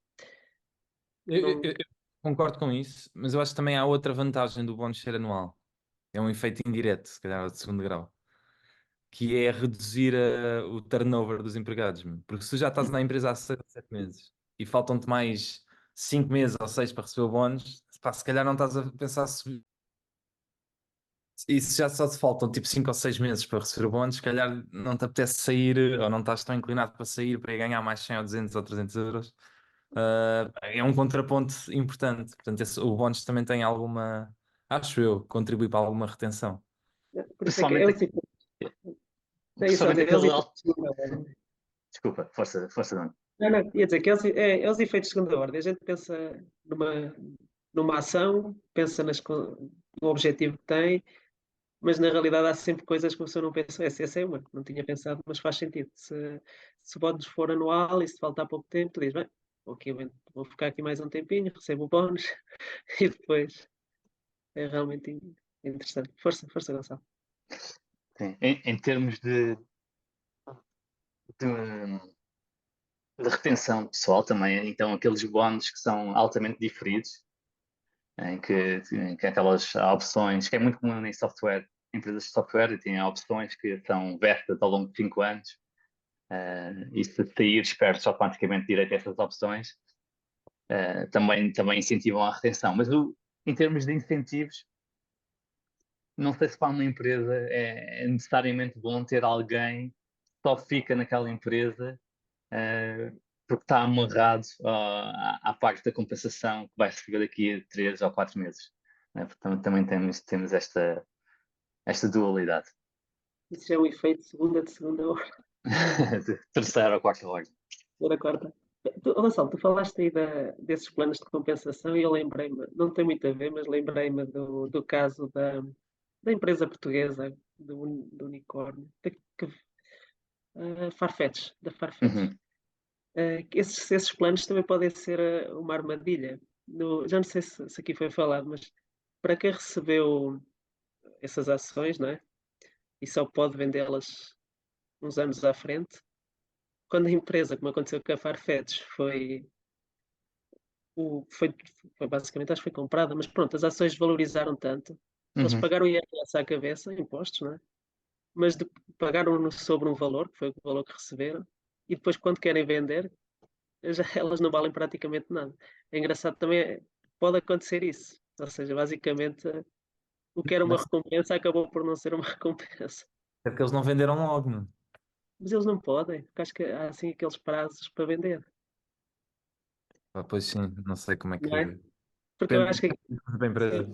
não. Eu concordo com isso, mas eu acho que também há outra vantagem do bónus ser anual. É um efeito indireto, se calhar de segundo grau, que é reduzir o turnover dos empregados. Meu. Porque se tu já estás na empresa há 6 ou 7 meses e faltam-te mais 5 meses ou 6 para receber o bónus, pá, se calhar não estás a pensar se. E se já só te faltam tipo 5 ou 6 meses para receber o bónus, se calhar não te apetece sair ou não estás tão inclinado para sair para ir ganhar mais 100 ou 200 ou 300 euros. É um contraponto importante. Portanto, o bónus também tem alguma, acho eu, contribui para alguma retenção. Por isso é que é Principalmente, os efeitos. É isso a principalmente dizer, é os aquele efeitos alto. de segunda ordem. Desculpa, força, Dani. Não, não, ia dizer que é os efeitos de segunda ordem. A gente pensa numa ação, pensa no objetivo que tem, mas na realidade há sempre coisas que a pessoa não pensou. Essa é uma, não tinha pensado, mas faz sentido. Se o bónus for anual e se faltar pouco tempo, tu dizes, bem, ok, vou ficar aqui mais um tempinho, recebo o bónus e depois é realmente interessante. Força, força, Gonçalo. Sim. Em termos de, de retenção pessoal também, então aqueles bónus que são altamente diferidos, em que aquelas opções, que é muito comum em software, empresas de software, e têm opções que são vestas ao longo de 5 anos, e se saíres, perdes automaticamente direito a essas opções, também incentivam a retenção. Mas em termos de incentivos, não sei se para uma empresa é necessariamente bom ter alguém que só fica naquela empresa eh, porque está amarrado à parte da compensação que vai receber daqui a 3 ou 4 meses. Né? Portanto, também temos esta dualidade. Isso já é um efeito de segunda hora, De terceira ou quarta hora. terceira, quarta. Gonçalo, tu falaste aí desses planos de compensação e eu lembrei-me, não tem muito a ver, mas lembrei-me do caso da empresa portuguesa, do unicórnio, da Farfetch. Uhum, Que esses planos também podem ser uma armadilha. Já não sei se aqui foi falado, mas para quem recebeu essas ações, não é? E só pode vendê-las uns anos à frente, quando a empresa, como aconteceu com a Farfetch, o, foi, foi basicamente, acho que foi comprada, mas pronto, as ações valorizaram tanto, eles uhum. pagaram IRS à cabeça, impostos, não é? Mas pagaram sobre um valor, que foi o valor que receberam, e depois quando querem vender, elas não valem praticamente nada. É engraçado também, pode acontecer isso. Ou seja, basicamente, o que era uma Mas recompensa acabou por não ser uma recompensa. é porque eles não venderam logo, não? Mas eles não podem, porque acho que há assim aqueles prazos para vender, Pois sim, não sei como é que. não é? Porque eu Depende acho que da empresa.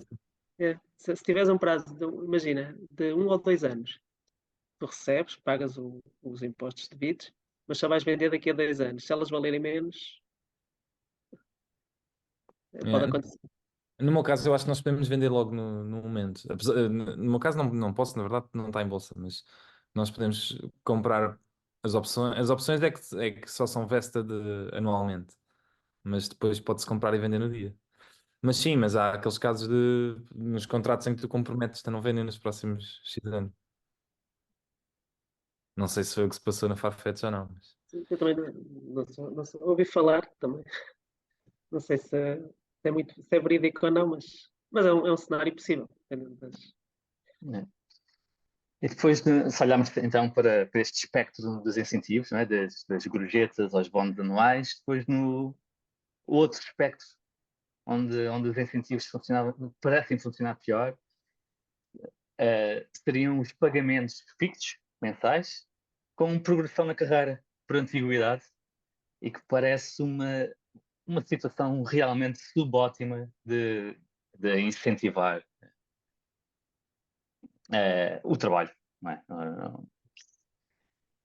se tiveres um prazo imagina, de 1 ou 2 anos, tu recebes, pagas os impostos devidos, mas só vais vender daqui a 2 anos. Se elas valerem menos, pode É. acontecer. No meu caso, eu acho que nós podemos vender logo no momento. No meu caso, não posso, na verdade, não está em bolsa, mas nós podemos comprar as opções. As opções é que só são vested anualmente, mas depois pode-se comprar e vender no dia. Mas sim, mas há aqueles casos nos contratos em que tu comprometes a não vender nos próximos X anos. Não sei se foi o que se passou na Farfetch ou não, mas Eu também ouvi falar também. Não sei se é verídico ou não, mas é um cenário possível. Dependendo É. E depois, se olharmos então para este espectro dos incentivos, não é? Das gorjetas aos bónus anuais, depois no o outro espectro, onde os incentivos parecem funcionar pior, seriam os pagamentos fixos, mensais, com progressão na carreira, por antiguidade, e que parece uma situação realmente subótima de incentivar o trabalho. Não é?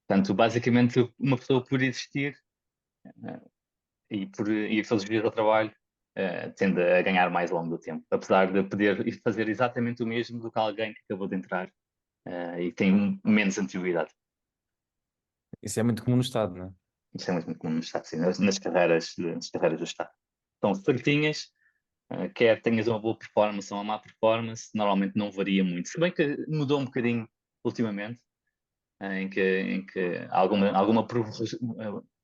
Portanto, basicamente, uma pessoa por existir e pelos dias ao trabalho tende a ganhar mais ao longo do tempo, apesar de poder fazer exatamente o mesmo do que alguém que acabou de entrar e tem menos antiguidade. Isso é muito comum no Estado, não é? Isso é muito comum no Estado, sim, nas carreiras do Estado. Estão certinhas, quer tenhas uma boa performance ou uma má performance, normalmente não varia muito. Se bem que mudou um bocadinho ultimamente, em que há alguma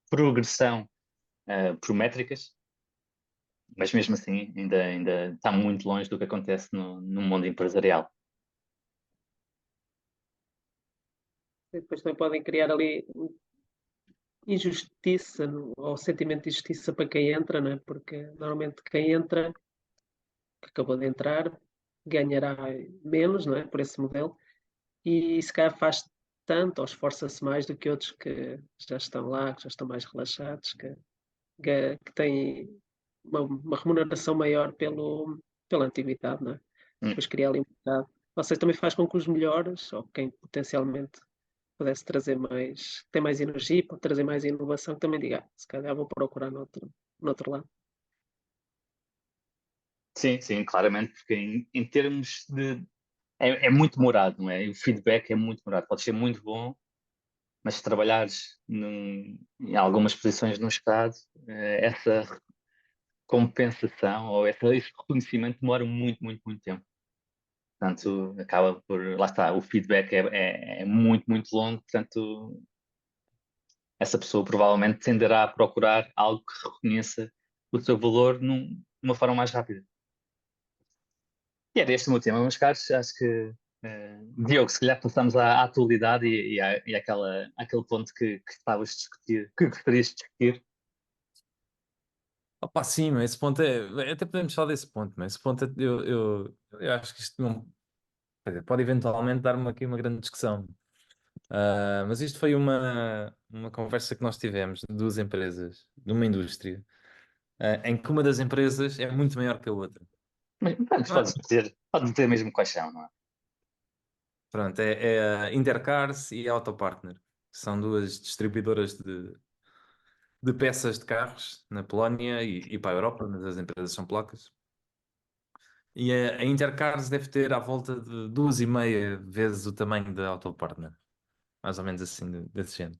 progressão por métricas, mas mesmo assim ainda está muito longe do que acontece no mundo empresarial. E depois também podem criar ali injustiça ou sentimento de injustiça para quem entra, não é? Porque normalmente quem entra, que acabou de entrar, ganhará menos, não é? Por esse modelo, e se calhar faz tanto ou esforça-se mais do que outros que já estão lá, que já estão mais relaxados, que têm uma remuneração maior pela antiguidade, não é? Hum. Depois cria ali um bocado. Ou seja, também faz com que os melhores, ou quem potencialmente pudesse trazer mais, tem mais energia, pode trazer mais inovação, que também diga, se calhar vou procurar no outro lado. Sim, sim, claramente, porque em termos de. É muito demorado, não é? E o feedback é muito demorado. Pode ser muito bom, mas se trabalhares em algumas posições no Estado, essa compensação ou esse reconhecimento demora muito, muito, muito tempo. Portanto, acaba por. Lá está, o feedback é muito, muito longo, portanto, essa pessoa provavelmente tenderá a procurar algo que reconheça o seu valor de uma forma mais rápida. E era este o meu tema, meus caros. Acho que, Diogo, se calhar passamos à atualidade e àquele ponto que estavas a discutir, que gostarias de discutir. Opa, sim, mas esse ponto até podemos falar desse ponto, mas esse ponto eu acho que isto não. Quer dizer, pode eventualmente dar-me aqui uma grande discussão. Mas isto foi uma conversa que nós tivemos de duas empresas, de uma indústria, em que uma das empresas é muito maior que a outra. Mas pronto, Ah, podes dizer mesmo quais são, não é? pronto, é a Intercars e a Autopartner, que são duas distribuidoras de peças de carros na Polónia e para a Europa, mas as empresas são polacas. E a Intercars deve ter à volta de 2,5 vezes o tamanho da Autopartner, mais ou menos assim, desse género.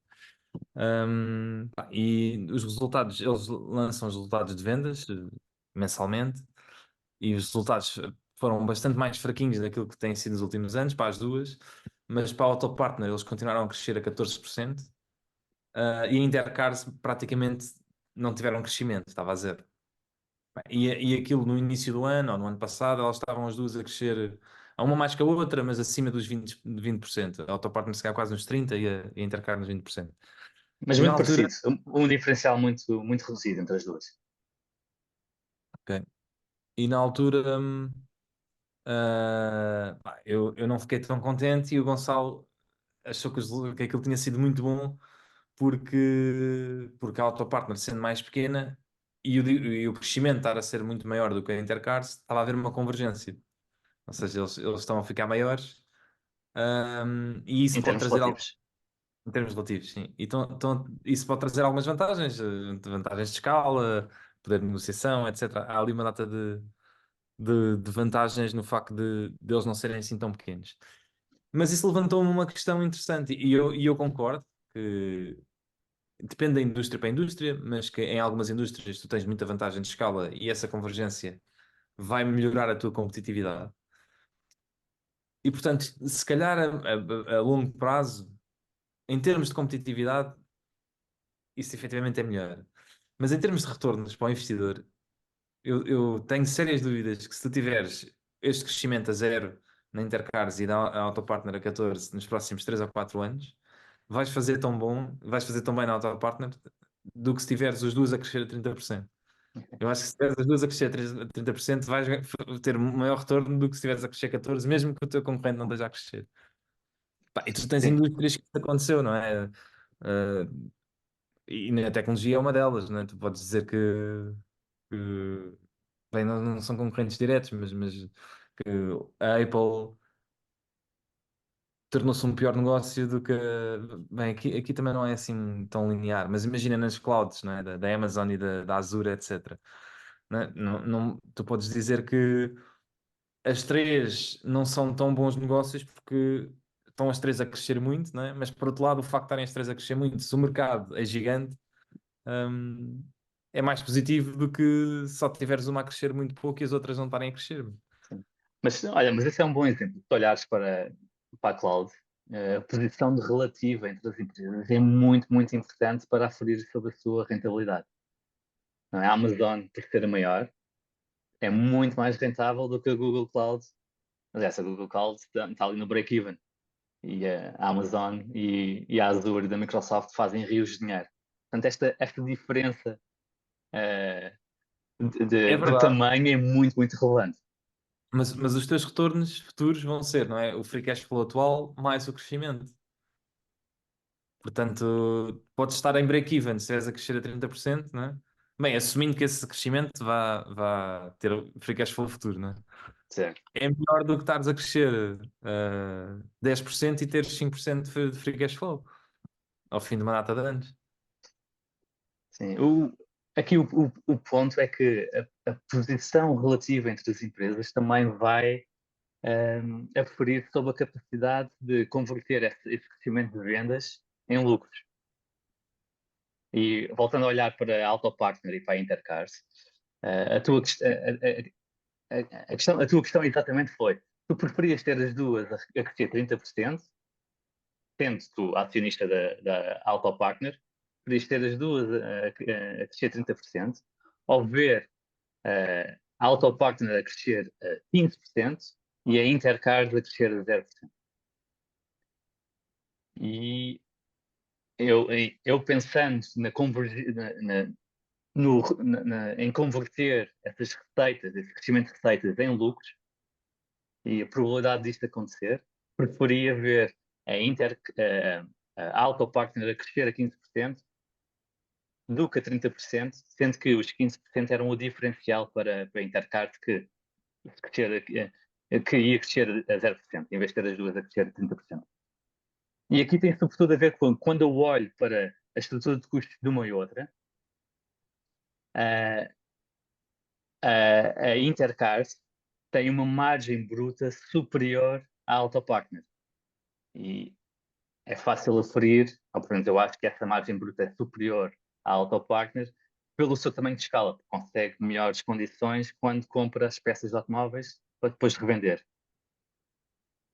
E os resultados, eles lançam os resultados de vendas mensalmente, e os resultados foram bastante mais fraquinhos daquilo que têm sido nos últimos anos para as duas, mas para a Autopartner eles continuaram a crescer a 14%, e a Intercars praticamente não tiveram crescimento, estava a zero. E aquilo no início do ano, ou no ano passado, elas estavam as duas a crescer, a uma mais que a outra, mas acima dos 20%. A Autopartner se calhar quase nos 30% e a Intercar nos 20%. Mas E na muito altura, parecido, um diferencial muito, muito reduzido entre as duas. ok. E na altura, eu não fiquei tão contente, e o Gonçalo achou que aquilo tinha sido muito bom, porque a Autopartner sendo mais pequena e o crescimento estar a ser muito maior do que a Intercars, estava a haver uma convergência. Ou seja, eles estão a ficar maiores, e isso Em pode termos trazer algo, relativos. em termos relativos, sim. Então, isso pode trazer algumas vantagens, vantagens de escala, poder de negociação, etc. Há ali uma data de vantagens no facto de eles não serem assim tão pequenos. Mas isso levantou-me uma questão interessante, e eu concordo que depende da indústria para a indústria, mas que em algumas indústrias tu tens muita vantagem de escala, e essa convergência vai melhorar a tua competitividade. E portanto, se calhar a longo prazo, em termos de competitividade, isso efetivamente é melhor. Mas em termos de retornos para o investidor, eu tenho sérias dúvidas que, se tu tiveres este crescimento a zero na Intercars e na Autopartner a 14 nos próximos 3 ou 4 anos, vais fazer tão bem na Autopartner do que se tiveres os duas a crescer a 30%. Eu acho que se tiveres as duas a crescer a 30%, vais ter maior retorno do que se estiveres a crescer 14%, mesmo que o teu concorrente não esteja a crescer. Pá, e tu tens Sim. indústrias que isso aconteceu, não é? E na tecnologia é uma delas, não é? Tu podes dizer que bem, não são concorrentes diretos, mas que a Apple tornou-se um pior negócio do que. Bem, aqui também não é assim tão linear, mas imagina nas clouds, não é? Da Amazon e da Azure, etc. Não é? Tu podes dizer que as três não são tão bons negócios porque estão as três a crescer muito, não é? Mas por outro lado, o facto de estarem as três a crescer muito, se o mercado é gigante, hum, é mais positivo do que só tiveres uma a crescer muito pouco e as outras não estarem a crescer. Sim. Mas olha, mas esse é um bom exemplo. Se olhares para a cloud, a posição de relativa entre as empresas é muito, muito importante para aferir sobre a sua rentabilidade. Não é? A Amazon, por ser a maior, é muito mais rentável do que a Google Cloud. Aliás, a Google Cloud está ali no break-even. E a Amazon e a Azure da Microsoft fazem rios de dinheiro. Portanto, esta diferença eh, É de verdade. tamanho é muito, muito relevante. Mas os teus retornos futuros vão ser, não é? O free cash flow atual mais o crescimento. Portanto, podes estar em break-even se estiveres a crescer a 30%, não é? Bem, assumindo que esse crescimento vá ter free cash flow futuro, não é? Certo. É melhor do que estares a crescer 10% e teres 5% de free cash flow ao fim de uma data de anos. Sim. Aqui o ponto é que a posição relativa entre as empresas também vai aferir sobre a capacidade de converter esse crescimento de vendas em lucros. E voltando a olhar para a Autopartner e para a Intercars, a tua, a tua questão exatamente foi: tu preferias ter as duas a crescer 30%, sendo tu acionista da Autopartner, preferias ter as duas a crescer 30%, ou ver a Autopartner a crescer 15% e a Intercars a crescer a 0%. E eu pensando em converter essas receitas, esse crescimento de receitas em lucros e a probabilidade disto acontecer, preferia ver a Autopartner a crescer a 15% do que a 30%, sendo que os 15% eram o diferencial para a Intercard que ia crescer a 0%, em vez de ter as duas a crescer a 30%. E aqui tem sobretudo a ver com quando eu olho para a estrutura de custos de uma e outra, a, a Intercars tem uma margem bruta superior à Autopartner. E é fácil aferir, ou pelo menos eu acho que essa margem bruta é superior à Autopartner pelo seu tamanho de escala, porque consegue melhores condições quando compra as peças de automóveis para depois revender.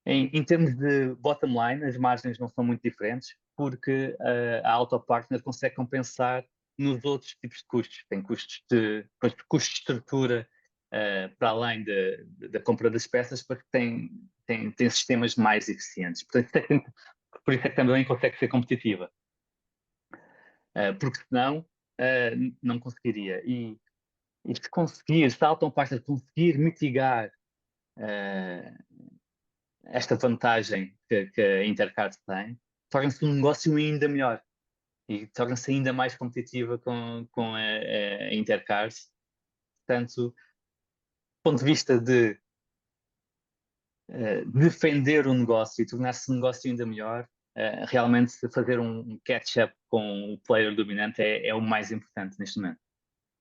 Em termos de bottom line, as margens não são muito diferentes, porque a Autopartner consegue compensar nos outros tipos de custos. Tem custos de estrutura para além da compra das peças, porque tem sistemas mais eficientes. Por isso é que também consegue ser competitiva. Porque senão não conseguiria. E se a Autopartner conseguir mitigar esta vantagem que a Intercard tem, torna-se um negócio ainda melhor e torna-se ainda mais competitiva com a Intercard. Portanto, do ponto de vista de defender o negócio e tornar-se um negócio ainda melhor, realmente fazer um catch-up com o player dominante é o mais importante neste momento.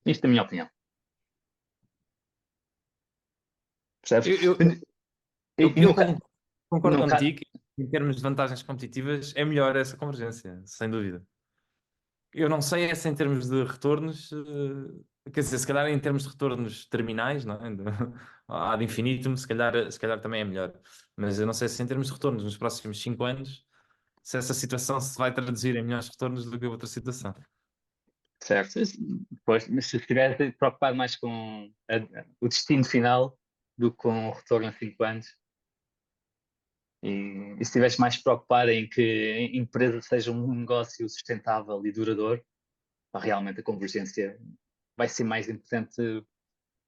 Isto é a minha opinião. Percebes? Eu, eu, E, eu, e eu no, concordo no, contigo que, em termos de vantagens competitivas, é melhor essa convergência, sem dúvida. Eu não sei se em termos de retornos, quer dizer, se calhar em termos de retornos terminais, não é? Ad infinitum, se calhar também é melhor. Mas eu não sei se em termos de retornos nos próximos 5 anos, se essa situação se vai traduzir em melhores retornos do que a outra situação. certo. Pois, mas se estiver preocupado mais com o destino final do que com o retorno a 5 anos, E se estiveres mais preocupado em que a empresa seja um negócio sustentável e duradouro, pá, realmente a convergência vai ser mais importante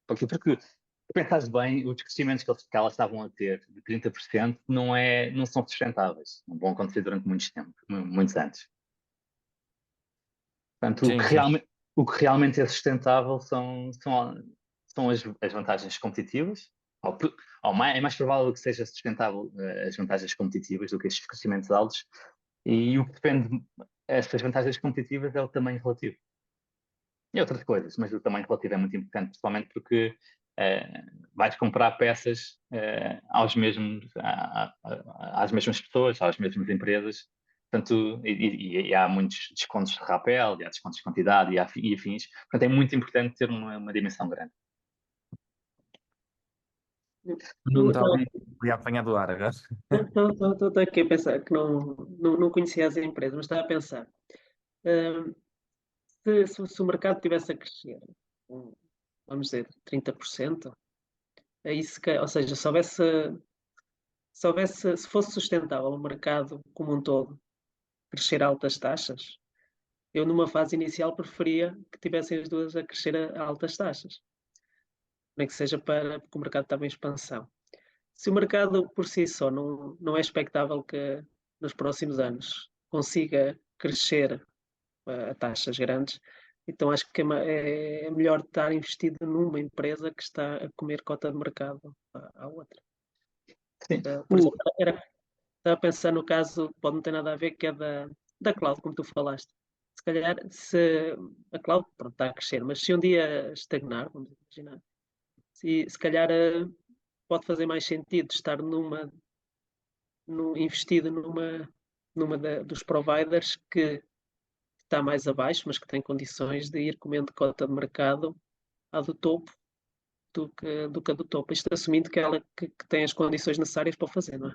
para aquilo. Porque, se pensares bem, os crescimentos que elas estavam a ter, de 30%, não são sustentáveis. Não vão acontecer durante muitos anos. Portanto, Sim, sim. o que realmente é sustentável são as vantagens competitivas. É mais provável que seja sustentável as vantagens competitivas do que estes crescimentos altos. E o que depende estas vantagens competitivas é o tamanho relativo. E outras coisas, mas o tamanho relativo é muito importante, principalmente porque vais comprar peças às mesmas pessoas, às mesmas empresas. Portanto, e há muitos descontos de rapel, e há descontos de quantidade e afins. Portanto, é muito importante ter uma dimensão grande. Não estava ali a apanhar do ar agora. Estou aqui a pensar que não conhecia as empresas, mas estava a pensar. hum, se o mercado estivesse a crescer, vamos dizer, 30%, aí ou seja, se fosse sustentável o mercado como um todo, crescer a altas taxas, eu numa fase inicial preferia que tivessem as duas a crescer a altas taxas, nem que seja porque o mercado estava em expansão. Se o mercado por si só não é expectável que nos próximos anos consiga crescer a taxas grandes, então acho que é melhor estar investido numa empresa que está a comer cota de mercado à outra. Sim. Por exemplo, estava a pensar no caso, pode não ter nada a ver, que é da cloud, como tu falaste. Se calhar, se a cloud, pronto, está a crescer, mas se um dia estagnar, vamos imaginar, se calhar pode fazer mais sentido estar investido numa dos providers que está mais abaixo, mas que tem condições de ir comendo cota de mercado à do topo do que a do topo. Isto assumindo que ela que tem as condições necessárias para o fazer, não é?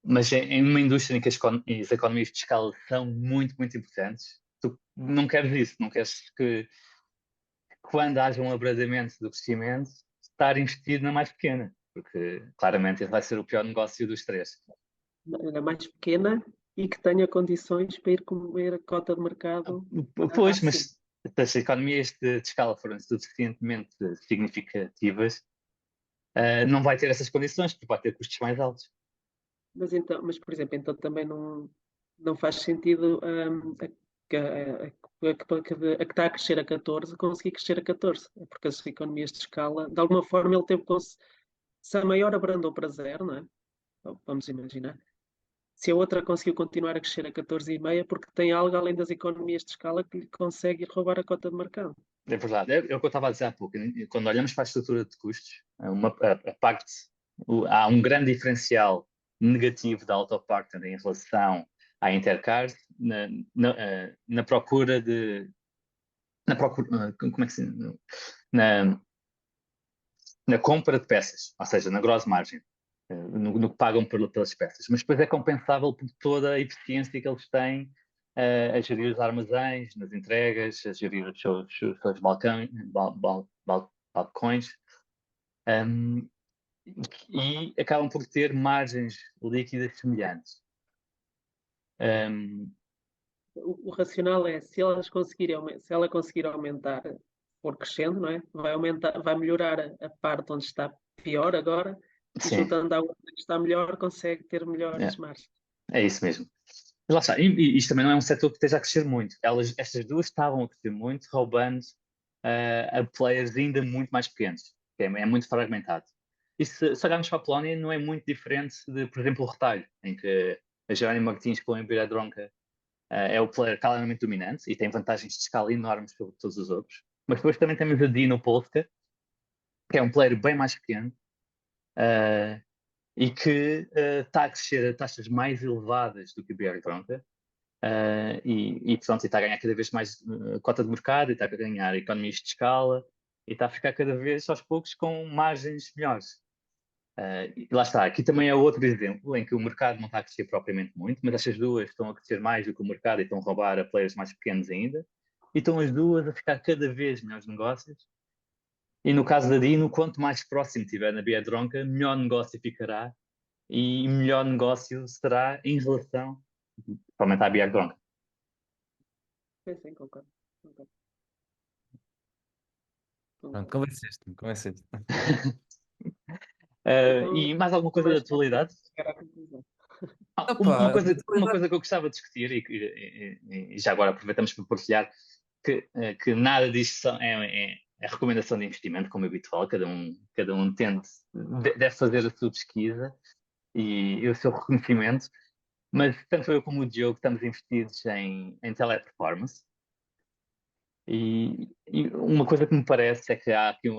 Mas em uma indústria em que as economias de escala são muito, muito importantes, tu não queres isso, não queres que quando haja um abrandamento do crescimento, estar investido na mais pequena, porque claramente esse vai ser o pior negócio dos três. Era mais pequena e que tenha condições para ir comer a cota de mercado Pois, acima. mas se as economias de escala forem suficientemente significativas, não vai ter essas condições, porque vai ter custos mais altos. Mas por exemplo, então também não faz sentido a que está a crescer a 14 conseguir crescer a 14. É porque as economias de escala, de alguma forma, ele teve se a maior abrandou para zero, não é? Vamos imaginar. Se a outra conseguiu continuar a crescer a 14,5, porque tem algo além das economias de escala que lhe consegue roubar a cota de mercado. É verdade, é o que eu estava a dizer há pouco. Quando olhamos para a estrutura de custos, a parte, há um grande diferencial negativo da Autopartner em relação à Intercars na procura de. Como é que se. Na, na compra de peças, ou seja, na gross margin, no que pagam pelas peças. Mas depois é compensável por toda a eficiência que eles têm a gerir os armazéns, nas entregas, a gerir os seus balcões, um, e acabam por ter margens líquidas semelhantes. O racional é se ela conseguir aumentar, for crescendo, não é? Vai melhorar a parte onde está pior agora e Sim, juntando à outra que está melhor, consegue ter melhores margens. é isso mesmo. Mas lá está, e isto também não é um setor que esteja a crescer muito. Estas duas estavam a crescer muito, roubando a players ainda muito mais pequenos, que é muito fragmentado. E se olharmos para a Polónia, não é muito diferente de, por exemplo, o retalho, em que a Jerónimo Martins com a Biedronka é o player claramente dominante e tem vantagens de escala enormes sobre todos os outros. Mas depois também temos a Dino Polska, que é um player bem mais pequeno, uh, e que está a crescer a taxas mais elevadas do que o Biedronka. Pronto, e está a ganhar cada vez mais cota de mercado, e está a ganhar economias de escala, e está a ficar cada vez aos poucos com margens melhores. E lá está, aqui também é outro exemplo em que o mercado não está a crescer propriamente muito, mas estas duas estão a crescer mais do que o mercado e estão a roubar a players mais pequenos ainda, e estão as duas a ficar cada vez melhores negócios. E no caso da Dino, quanto mais próximo estiver na Biedronka, melhor negócio ficará, e melhor negócio será em relação, provavelmente, à BR Bronca. Sim, concordo. Concordo. Pronto, Concordo. convenceste. Então, E mais alguma coisa da mais tarde atualidade? chegar à conclusão. Opa, de Uma atualidade. coisa que eu gostava de discutir, e já agora aproveitamos para partilhar, que nada disto é recomendação de investimento, como é habitual, cada um deve fazer a sua pesquisa e o seu reconhecimento, mas tanto eu como o Diogo estamos investidos em teleperformance. E uma coisa que me parece é que há aqui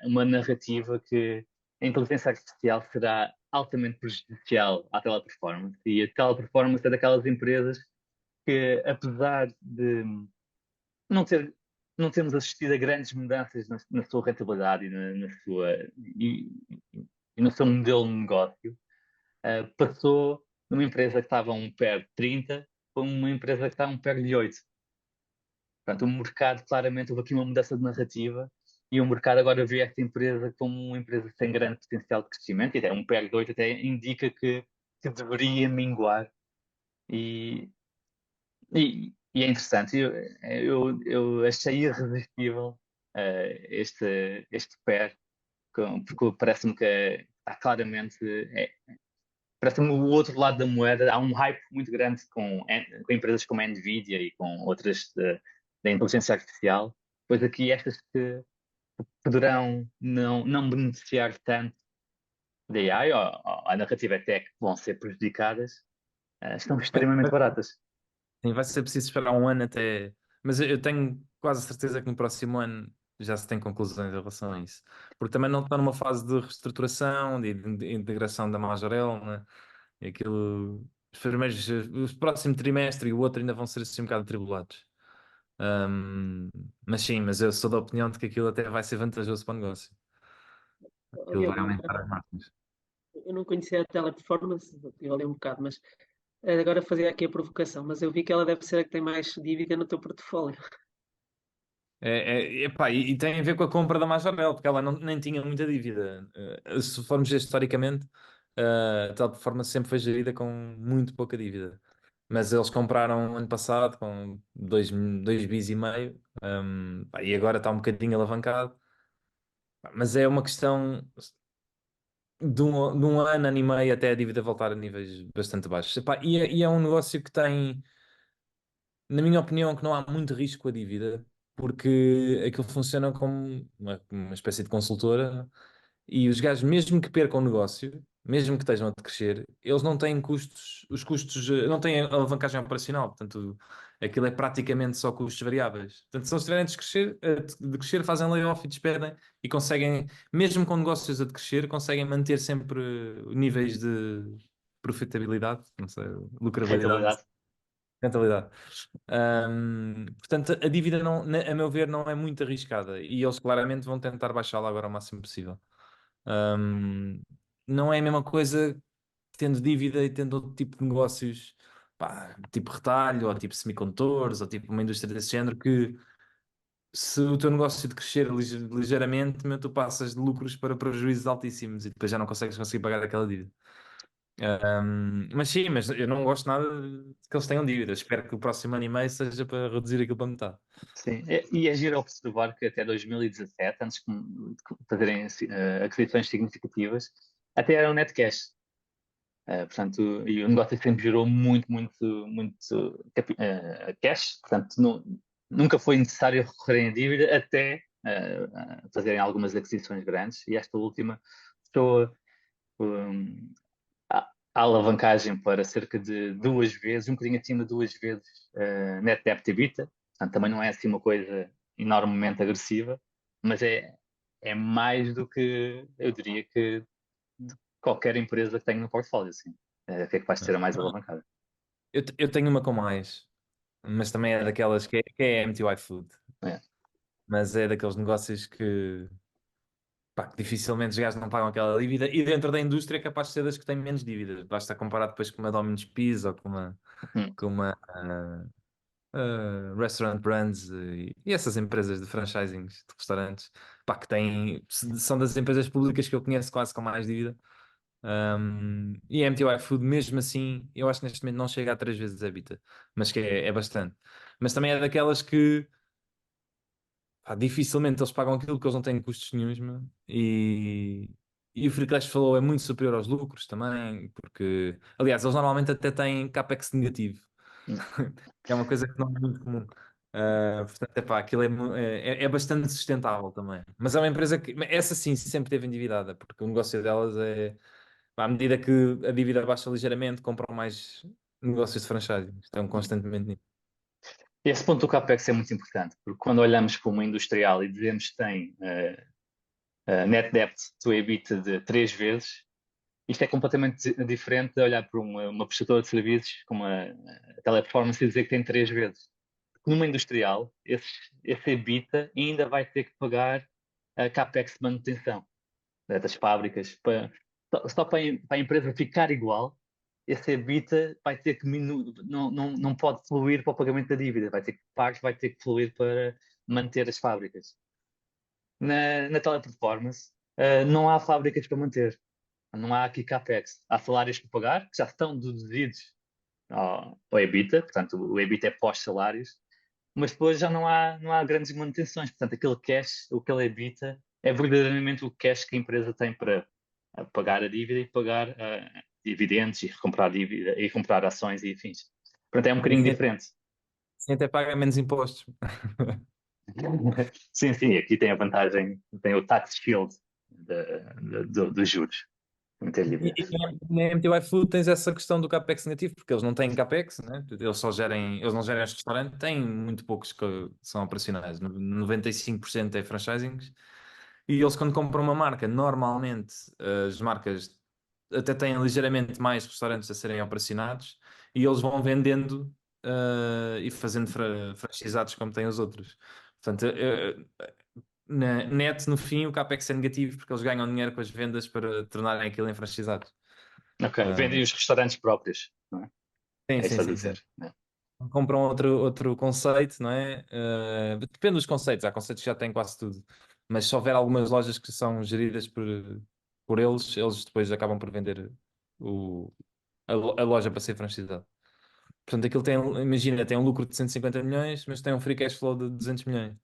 uma narrativa que a inteligência artificial será altamente prejudicial à teleperformance. E a teleperformance é daquelas empresas que, apesar de não ter, não termos assistido a grandes mudanças na sua rentabilidade e, e no seu modelo de negócio, passou de uma empresa que estava a um PER de 30 para uma empresa que está a um PER de 8. Portanto, o mercado claramente houve aqui uma mudança de narrativa e o mercado agora vê esta empresa como uma empresa sem grande potencial de crescimento e até um PEG de 8 até indica que deveria minguar e, e é interessante. Eu achei irresistível este PEG porque parece-me que está claramente parece-me o outro lado da moeda. Há um hype muito grande com empresas como a Nvidia e com outras da inteligência artificial, pois aqui estas que poderão não beneficiar tanto da AI, ou a narrativa até que vão ser prejudicadas, estão extremamente baratas. Sim, vai ser preciso esperar um ano até. Mas eu tenho quase certeza que no próximo ano já se tem conclusões em relação a isso. Porque também não está numa fase de reestruturação, de integração da Majorel, né? E aquilo. Os primeiros, o próximo trimestre e o outro ainda vão ser assim um bocado atribulados. Ahm, mas sim, mas eu sou da opinião de que aquilo até vai ser vantajoso para o negócio. Ó, Aquilo vai Diogo, aumentar as margens. eu não conhecia a teleperformance, estive ali um bocado, mas agora fazia aqui a provocação, mas eu vi que ela deve ser a que tem mais dívida no teu portfólio. Epá, e tem a ver com a compra da Majorel, porque ela nem tinha muita dívida. Se formos ver historicamente, a Teleperformance sempre foi gerida com muito pouca dívida. Mas eles compraram ano passado com 2,5 bis, pá, e agora está um bocadinho alavancado. Pá, mas é uma questão de um ano e meio até a dívida voltar a níveis bastante baixos. Epá, e é um negócio que tem, na minha opinião, que não há muito risco com a dívida, porque aquilo funciona como uma espécie de consultora e os gajos, mesmo que percam o negócio, mesmo que estejam a crescer, eles não têm custos, os custos, não têm alavancagem operacional, portanto, aquilo é praticamente só custos variáveis. Portanto, se eles tiverem de crescer, fazem layoff e despedem e conseguem, mesmo com negócios a decrescer, conseguem manter sempre níveis de profitabilidade, não sei, lucrabilidade, Rentabilidade. rentabilidade. Portanto, a dívida, não, a meu ver, não é muito arriscada e eles claramente vão tentar baixá-la agora o máximo possível. Um, não é a mesma coisa tendo dívida e tendo outro tipo de negócios, pá, tipo retalho, ou tipo semicondutores, ou tipo uma indústria desse género, que se o teu negócio de crescer ligeiramente, meu, tu passas de lucros para prejuízos altíssimos e depois já não conseguir pagar aquela dívida. Mas sim, mas eu não gosto nada de que eles tenham dívidas. Espero que o próximo ano e meio seja para reduzir aquilo para metade. Sim, e é giro observar que até 2017, antes de fazerem aquisições significativas, até eram net cash. Portanto, e o negócio sempre gerou muito cash, portanto, nunca foi necessário recorrerem a dívida até fazerem algumas aquisições grandes, e esta última estou a alavancagem para cerca de 2 vezes, um bocadinho acima de 2 vezes net debt to EBITDA, portanto, também não é assim uma coisa enormemente agressiva, mas é mais do que eu diria que qualquer empresa que tenha no portfólio, sim. O que é que vai ser a mais alavancada? Eu tenho uma com mais, mas também é daquelas que é MTY Food. É. Mas é daqueles negócios pá, que dificilmente os gajos não pagam aquela dívida e dentro da indústria é capaz de ser das que têm menos dívidas. Basta comparar depois com uma Domino's Pizza ou Hum. com uma Restaurant Brands e essas empresas de franchising de restaurantes, pá, que têm, são das empresas públicas que eu conheço quase com mais dívida. E a MTY Food, mesmo assim, eu acho que neste momento não chega a 3 vezes a EBITDA, mas que é bastante. Mas também é daquelas que pá, dificilmente eles pagam aquilo que eles não têm custos nenhuns, meu. E o free cash flow é muito superior aos lucros também, porque, aliás, eles normalmente até têm capex negativo, Hum. que é uma coisa que não é muito comum. Portanto, epá, aquilo é bastante sustentável também. Mas é uma empresa que, essa sim, sempre teve endividada, porque o negócio delas é, pá, à medida que a dívida baixa ligeiramente, compram mais negócios de franchise. Estão constantemente nisso. Esse ponto do CAPEX é muito importante, porque quando olhamos para uma industrial e dizemos que tem net debt to EBITDA de 3 vezes, isto é completamente diferente de olhar para uma prestadora de serviços como a Teleperformance e dizer que tem 3 vezes. Numa industrial, esse EBITDA ainda vai ter que pagar a CAPEX de manutenção, das fábricas. Só para a empresa ficar igual, esse EBITDA vai ter que não pode fluir para o pagamento da dívida, vai ter que fluir para manter as fábricas. Na Teleperformance, não há fábricas para manter. Não há aqui CAPEX. Há salários para pagar, que já estão deduzidos ao EBITDA, portanto, o EBITDA é pós-salários, mas depois já não há grandes manutenções. Portanto, aquele cash, aquele EBITDA, é verdadeiramente o cash que a empresa tem para pagar a dívida e pagar dividendos e recomprar dívida e comprar ações e afins. Portanto, é um E bocadinho diferente. assim até paga menos impostos. Sim, sim, aqui tem a vantagem, tem o tax shield dos juros. Muita E, liquidez. na MTY Food tens essa questão do capex negativo, porque eles não têm capex, né? Eles não gerem este restaurante, têm muito poucos que são operacionais, 95% é franchising. E eles, quando compram uma marca, normalmente as marcas até têm ligeiramente mais restaurantes a serem operacionados e eles vão vendendo e fazendo franchisados como têm os outros. Portanto, na net, no fim, o capex é negativo porque eles ganham dinheiro com as vendas para tornarem aquilo em franchisados. Ok, Ah, vendem os restaurantes próprios, não é? sim, É sim, isso a sim, sim. dizer, né? Compram outro conceito, não é? Depende dos conceitos, há conceitos que já têm quase tudo. Mas se houver algumas lojas que são geridas por eles depois acabam por vender a loja para ser franchisado. Portanto, aquilo tem, imagina, tem um lucro de 150 milhões, mas tem um free cash flow de 200 milhões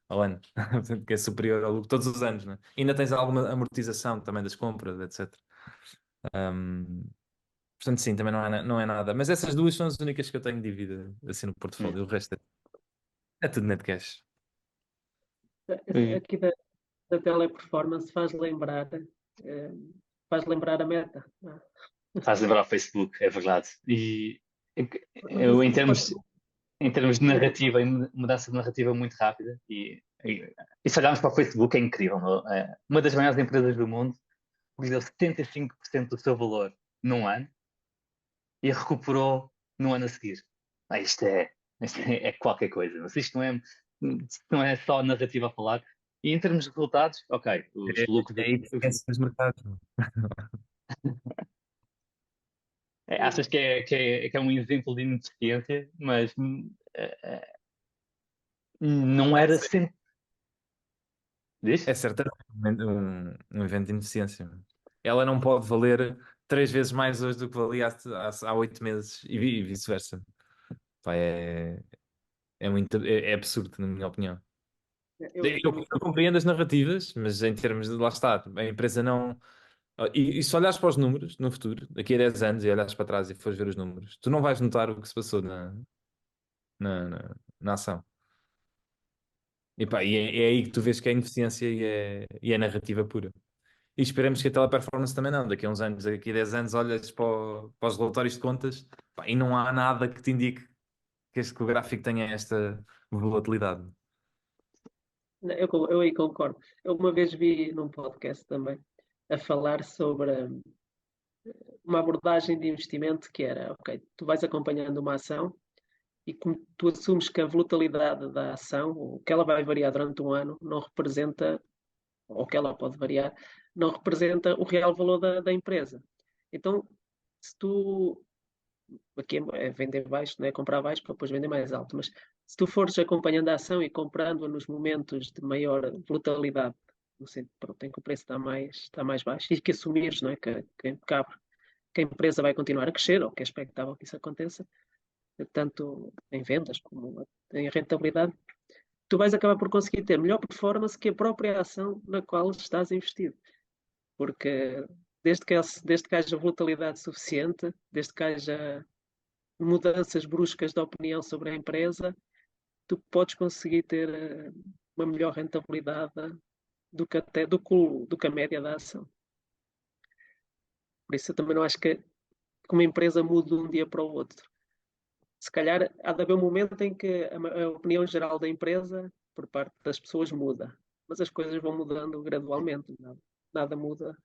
ao ano. Portanto, que é superior ao lucro todos os anos, não é? E ainda tens alguma amortização também das compras, etc. Um, Portanto, sim, também não é nada. Mas essas duas são as únicas que eu tenho de dívida assim no Hum. portfólio. O resto é tudo net cash. E Aqui da teleperformance eh, faz lembrar a Meta. Não é? faz lembrar o Facebook, é verdade. E Mas eu, isso em pode termos, em termos de narrativa, em mudança de narrativa muito rápida, e se olharmos para o Facebook, é incrível. Não é? Uma das maiores empresas do mundo perdeu 75% do seu valor num ano e recuperou no ano a seguir. Isto é qualquer coisa. Mas isto não é só narrativa a falar. E em termos de resultados, ok, os É, lucros. é aí que penso nos mercados. Achas que é um exemplo de ineficiência, mas não era sempre. É Diz? certamente um evento de ineficiência. Ela não pode valer 3 vezes mais hoje do que valia há 8 meses e vice-versa. Pá, é absurdo, na minha opinião. eu, Eu compreendo as narrativas, mas em termos de lá está, a empresa não. E se olhares para os números no futuro, daqui a 10 anos, e olhares para trás e fores ver os números, tu não vais notar o que se passou na ação. E, pá, é aí que tu vês que é ineficiência e é narrativa pura. E esperemos que a teleperformance também não. Daqui a uns anos, daqui a 10 anos, olhas para os relatórios de contas, pá, e não há nada que te indique que o gráfico tenha esta volatilidade. eu aí concordo. Eu uma vez vi num podcast também a falar sobre uma abordagem de investimento que era, ok, tu vais acompanhando uma ação e como tu assumes que a volatilidade da ação, o que ela vai variar durante um ano, não representa, ou que ela pode variar, não representa o real valor da empresa. Então, se tu, aqui é vender baixo, não é comprar baixo para depois vender mais alto, mas se tu fores acompanhando a ação e comprando nos momentos de maior volatilidade no sentido, pronto, em que o preço está mais baixo e que assumires, não é? Que a empresa vai continuar a crescer, ou que é expectável que isso aconteça, tanto em vendas como em rentabilidade, tu vais acabar por conseguir ter melhor performance que a própria ação na qual estás investido. Porque desde que haja volatilidade suficiente, desde que haja mudanças bruscas de opinião sobre a empresa, tu podes conseguir ter uma melhor rentabilidade do que a média da ação. Por isso eu também não acho que uma empresa mude de um dia para o outro. Se calhar há de haver um momento em que a opinião geral da empresa, por parte das pessoas, muda. Mas as coisas vão mudando gradualmente. Nada muda.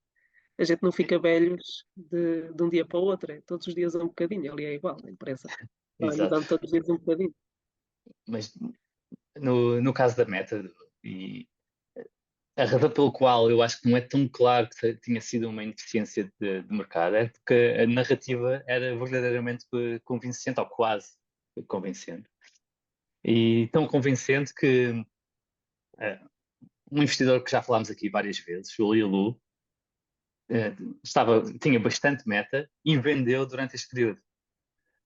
A gente não fica velhos de um dia para o outro. Todos os dias é um bocadinho. Ali é igual, a empresa. Vai Exato. mudando todos os dias um bocadinho. Mas no caso da Meta, e a razão pelo qual eu acho que não é tão claro que tinha sido uma ineficiência de mercado é porque a narrativa era verdadeiramente convincente, ou quase convincente. E tão convincente que eh, um investidor que já falámos aqui várias vezes, o Lilu, tinha bastante meta e vendeu durante este período.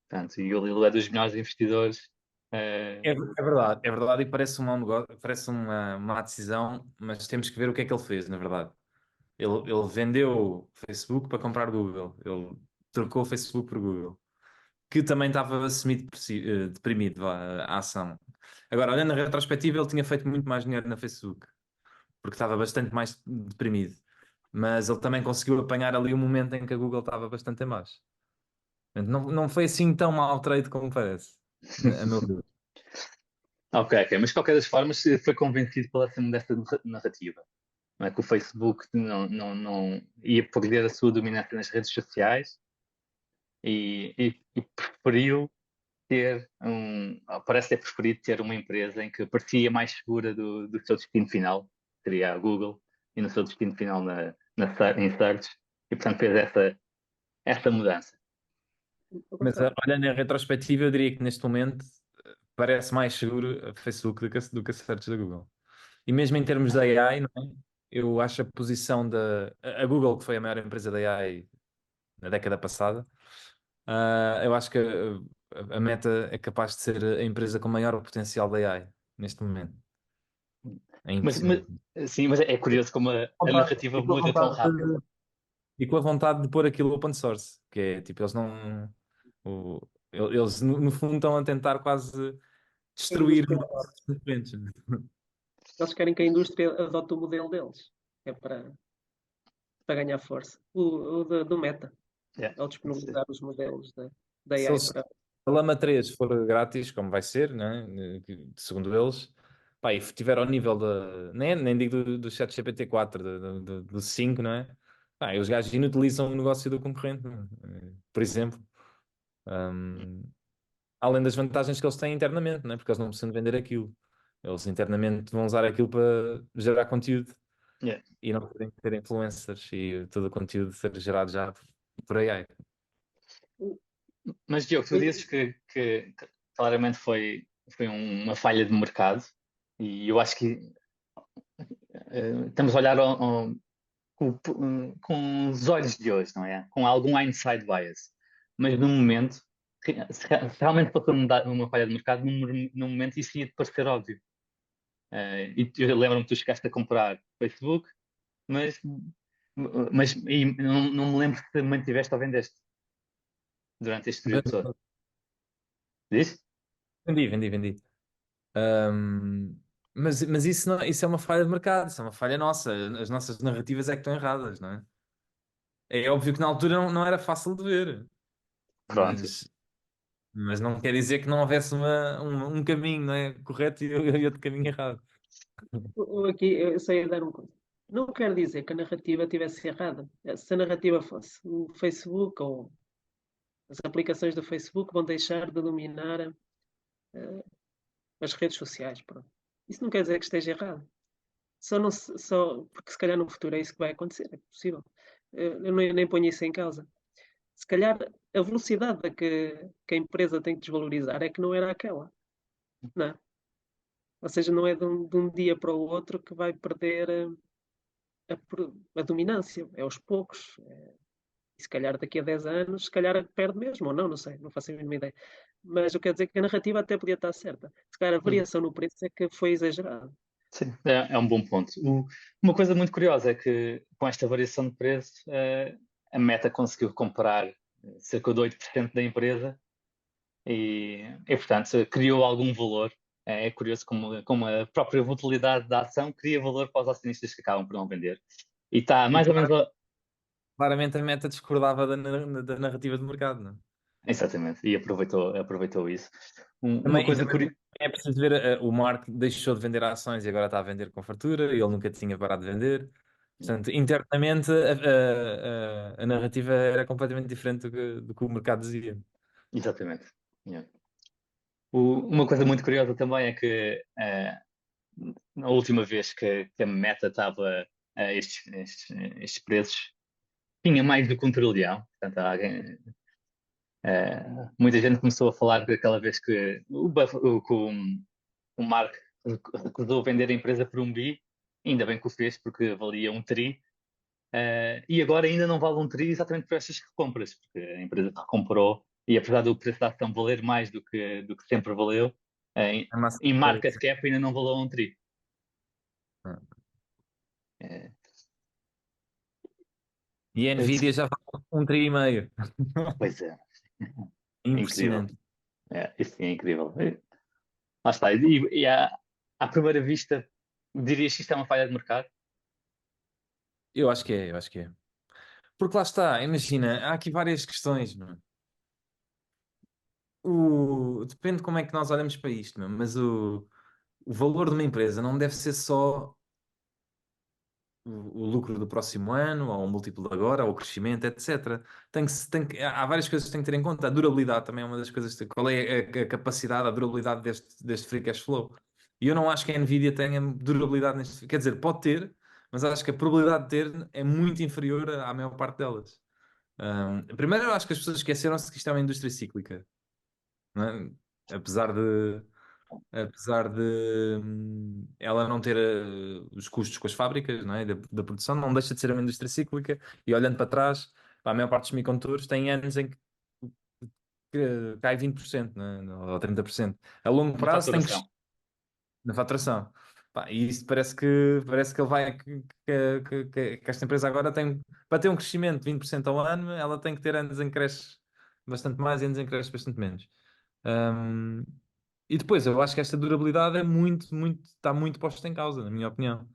Portanto, e o Lilu é dos melhores investidores. É verdade e parece um mau negócio, parece uma má decisão, mas temos que ver o que é que ele fez, na verdade. Ele vendeu o Facebook para comprar Google. Ele trocou o Facebook por Google, que também estava semi-deprimido a ação. Agora, olhando na retrospectiva, ele tinha feito muito mais dinheiro na Facebook, porque estava bastante mais deprimido. Mas ele também conseguiu apanhar ali um momento em que a Google estava bastante em baixo. Portanto, não foi assim tão mau trade como parece, a meu ver. Ok, ok, mas de qualquer das formas foi convencido pela cena desta narrativa. Não é que o Facebook não ia perder a sua dominância nas redes sociais e preferiu parece ter preferido ter uma empresa em que parecia mais segura do seu destino final, que seria a Google, e no seu destino final em search, e portanto fez essa mudança. Mas olhando em retrospectiva, eu diria que neste momento parece mais seguro a Facebook do que a search da Google. E mesmo em termos da AI, não é? Eu acho a posição a Google, que foi a maior empresa da AI na década passada, eu acho que a Meta é capaz de ser a empresa com maior potencial da AI neste momento. Em Mas, investimento. sim, mas é curioso como a narrativa E com a muda tão vontade rápido. e com a vontade de pôr aquilo open source, que é tipo, eles não. o- eles no fundo estão a tentar quase A destruir indústria, os concorrentes. eles querem que a indústria adote o modelo deles. É para ganhar força. Do Meta, Yeah. ao disponibilizar os modelos da Se, AI eles, se para. a Lama 3 for grátis, como vai ser, né? Segundo eles, pá, e estiver ao nível nem digo do chat GPT 4, do 5, não é? Pá, e os gajos inutilizam o negócio do concorrente, não é? Por exemplo. Um, além das vantagens que eles têm internamente, não é? Porque eles não precisam de vender aquilo. Eles internamente vão usar aquilo para gerar conteúdo Yeah. e não terem que ter influencers e todo o conteúdo ser gerado já por AI. Mas, Diogo, tu dizes que claramente foi uma falha de mercado e eu acho que estamos a olhar com os olhos de hoje, não é? Com algum hindsight bias. Mas no momento, se realmente fosse uma falha de mercado, no momento isso ia te parecer óbvio. E eu lembro-me que tu chegaste a comprar Facebook, mas, mas não me lembro se mantiveste ou vendeste durante este período todo. Diz? Vendi. Ahm, mas isso, isso é uma falha de mercado, isso é uma falha nossa. As nossas narrativas é que estão erradas, não é? É óbvio que na altura não era fácil de ver, Pronto. mas não quer dizer que não houvesse um caminho, não é? Correto e outro caminho errado. Aqui eu sei dar um conto. Não quer dizer que a narrativa estivesse errada. Se a narrativa fosse o Facebook ou as aplicações do Facebook vão deixar de dominar as redes sociais. Pronto. Isso não quer dizer que esteja errado. Só porque se calhar no futuro é isso que vai acontecer, é possível. Eu nem ponho isso em causa. Se calhar a velocidade que a empresa tem que desvalorizar é que não era aquela, não é? Ou seja, não é de um dia para o outro que vai perder. a dominância, é aos poucos. E se calhar daqui a 10 anos, se calhar perde mesmo, ou não, não sei, não faço a mínima ideia. Mas eu quero dizer que a narrativa até podia estar certa. Se calhar a Hum, variação no preço é que foi exagerada. sim, é um bom ponto. Uma coisa muito curiosa é que com esta variação de preço, a Meta conseguiu comprar cerca de 8% da empresa portanto, criou algum valor. É curioso como a própria volatilidade da ação cria valor para os acionistas que acabam por não vender. E está E mais ou menos. claramente a Meta discordava da narrativa do mercado, não é? Exatamente, e aproveitou isso. Uma Também, e coisa também curiosa. é preciso ver, o Mark deixou de vender ações e agora está a vender com fartura, ele nunca tinha parado de vender. Portanto, internamente a narrativa era completamente diferente do que o mercado dizia. Exatamente. Yeah. Uma coisa muito curiosa também é que na última vez que a Meta estava a estes preços, tinha mais do que 1 trilhão. Portanto, muita gente começou a falar daquela vez que o Mark recusou vender a empresa por 1 bi. Ainda bem que o fez, porque valia 1 tri. E agora ainda não vale 1 tri exatamente por estas recompras, porque a empresa recomprou e apesar do preço da ação valer mais do que sempre valeu, A massa em foi- market cap ainda não valeu 1 tri. Ah. É, E a é, Nvidia já vale 1,5 tri. pois é incrível. Impressionante. Isso é incrível. Lá está. À primeira vista, dirias que isto é uma falha de mercado? Eu acho que é, eu acho que é. Porque lá está, imagina, há aqui várias questões, não é? Depende de como é que nós olhamos para isto, não é? Mas o valor de uma empresa não deve ser só o lucro do próximo ano, ou o múltiplo de agora, ou o crescimento, etc. Há várias coisas que tem que ter em conta. A durabilidade também é uma das coisas. Qual é a capacidade, a durabilidade deste free cash flow? E eu não acho que a Nvidia tenha durabilidade neste. Quer dizer, pode ter, mas acho que a probabilidade de ter é muito inferior à maior parte delas. Primeiro, eu acho que as pessoas esqueceram-se que isto é uma indústria cíclica, não é? Apesar de, ela não ter os custos com as fábricas, não é? Da produção, não deixa de ser uma indústria cíclica. E olhando para trás, pá, a maior parte dos semicondutores tem anos em que cai 20%, né? Ou 30%. A longo Na prazo tem que faturação. na faturação. Pá, e isso parece que ele vai que esta empresa agora tem para ter um crescimento de 20% ao ano, ela tem que ter anos em que cresce bastante mais e anos em que cresce bastante menos. Hum, e depois, eu acho que esta durabilidade está muito posta em causa, na minha opinião,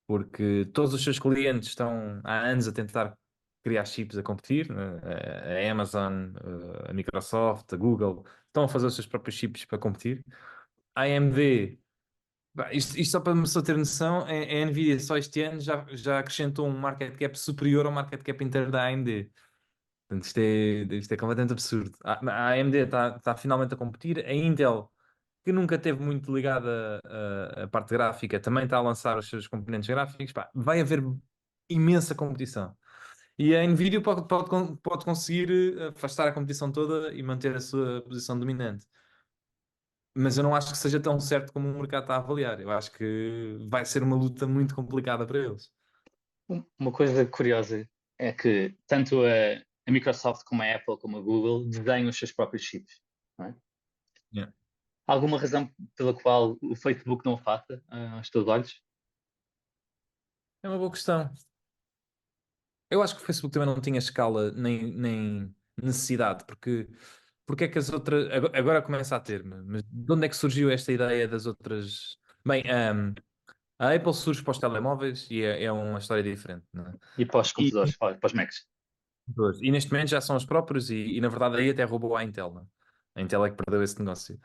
porque todos os seus clientes estão há anos a tentar criar chips a competir, né? A Amazon, a Microsoft, a Google, estão a fazer os seus próprios chips para competir. A AMD, pá, isto só para uma pessoa ter noção, a Nvidia só este ano já acrescentou um market cap superior ao market cap inteiro da AMD. Portanto, isto é completamente absurdo. A AMD está finalmente a competir. A Intel, que nunca teve muito ligada à parte gráfica, também está a lançar os seus componentes gráficos. Pá, vai haver imensa competição. E a Nvidia pode conseguir afastar a competição toda e manter a sua posição dominante. Mas eu não acho que seja tão certo como o mercado está a avaliar. Eu acho que vai ser uma luta muito complicada para eles. Uma coisa curiosa é que tanto a Microsoft como a Apple como a Google desenham os seus próprios chips. Não é? Yeah. Alguma razão pela qual o Facebook não o faça aos teus olhos? É uma boa questão. Eu acho que o Facebook também não tinha escala nem necessidade, porque é que as outras. Agora começa a ter, mas de onde é que surgiu esta ideia das outras. Bem, a Apple surge para os telemóveis e é uma história diferente, não é? E para os E, computadores, para os Macs? e neste momento já são os próprios, e na verdade aí até roubou a Intel, não é? A Intel é que perdeu esse negócio.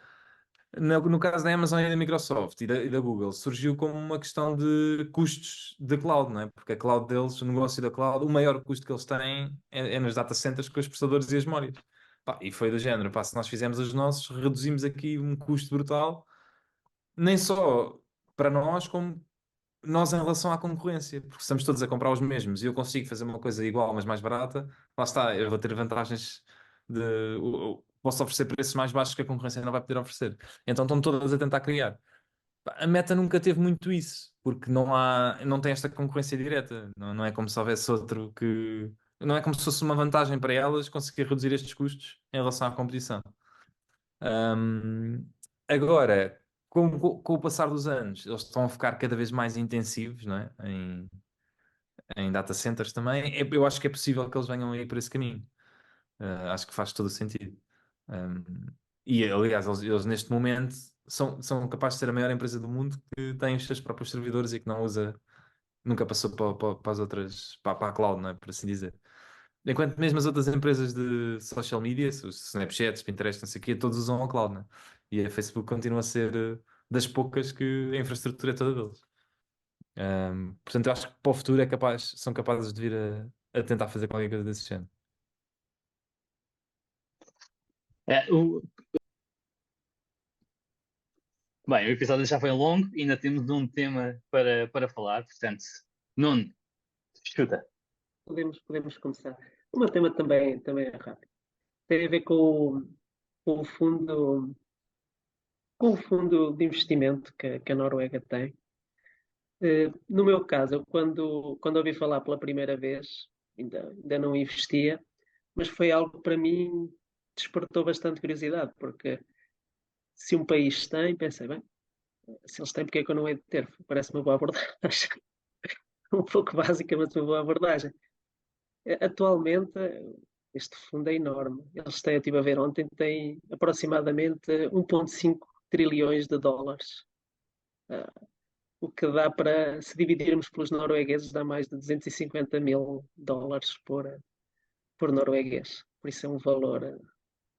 No caso da Amazon e da Microsoft e da Google, surgiu como uma questão de custos de cloud, não é? Porque a cloud deles, o negócio da cloud, o maior custo que eles têm é nas data centers com os processadores e as memórias. Pá, e foi do género, pá, se nós fizermos os nossos, reduzimos aqui um custo brutal, nem só para nós, como nós em relação à concorrência, porque estamos todos a comprar os mesmos e eu consigo fazer uma coisa igual, mas mais barata, lá está, eu vou ter vantagens de. Posso oferecer preços mais baixos que a concorrência não vai poder oferecer. Então estão todas a tentar criar. A Meta nunca teve muito isso, porque não tem esta concorrência direta. Não é como se houvesse outro que. Não é como se fosse uma vantagem para elas conseguir reduzir estes custos em relação à competição. Ahm, Agora, com o passar dos anos, eles estão a ficar cada vez mais intensivos, não é? Em data centers também. Eu acho que é possível que eles venham aí por esse caminho. Acho que faz todo o sentido. Um, e, aliás, eles neste momento são capazes de ser a maior empresa do mundo que tem os seus próprios servidores e que não usa, nunca passou para as outras, para a cloud, não é? Por assim dizer. Enquanto mesmo as outras empresas de social media, os Snapchat, Pinterest, não sei o quê, todos usam a cloud, não é? E a Facebook continua a ser das poucas que a infraestrutura é toda deles. Portanto, eu acho que para o futuro são capazes de vir a tentar fazer qualquer coisa desse género. É, bem, o episódio já foi longo e ainda temos um tema para falar, portanto, Nuno, chuta. Podemos começar. O meu tema também é rápido. Tem a ver com o fundo, com o fundo de investimento que a Noruega tem. No meu caso, eu quando ouvi falar pela primeira vez, ainda não investia, mas foi algo que para mim despertou bastante curiosidade, porque se um país tem, pensei, bem, se eles têm, porque é que eu não hei de ter? Parece uma boa abordagem. Um pouco básica, mas uma boa abordagem. Atualmente, este fundo é enorme. Eles têm, eu estive a ver ontem, tem aproximadamente 1,5 trilhões de dólares. Ah, o que dá para, se dividirmos pelos noruegueses, dá mais de 250 mil dólares por norueguês. Por isso é um valor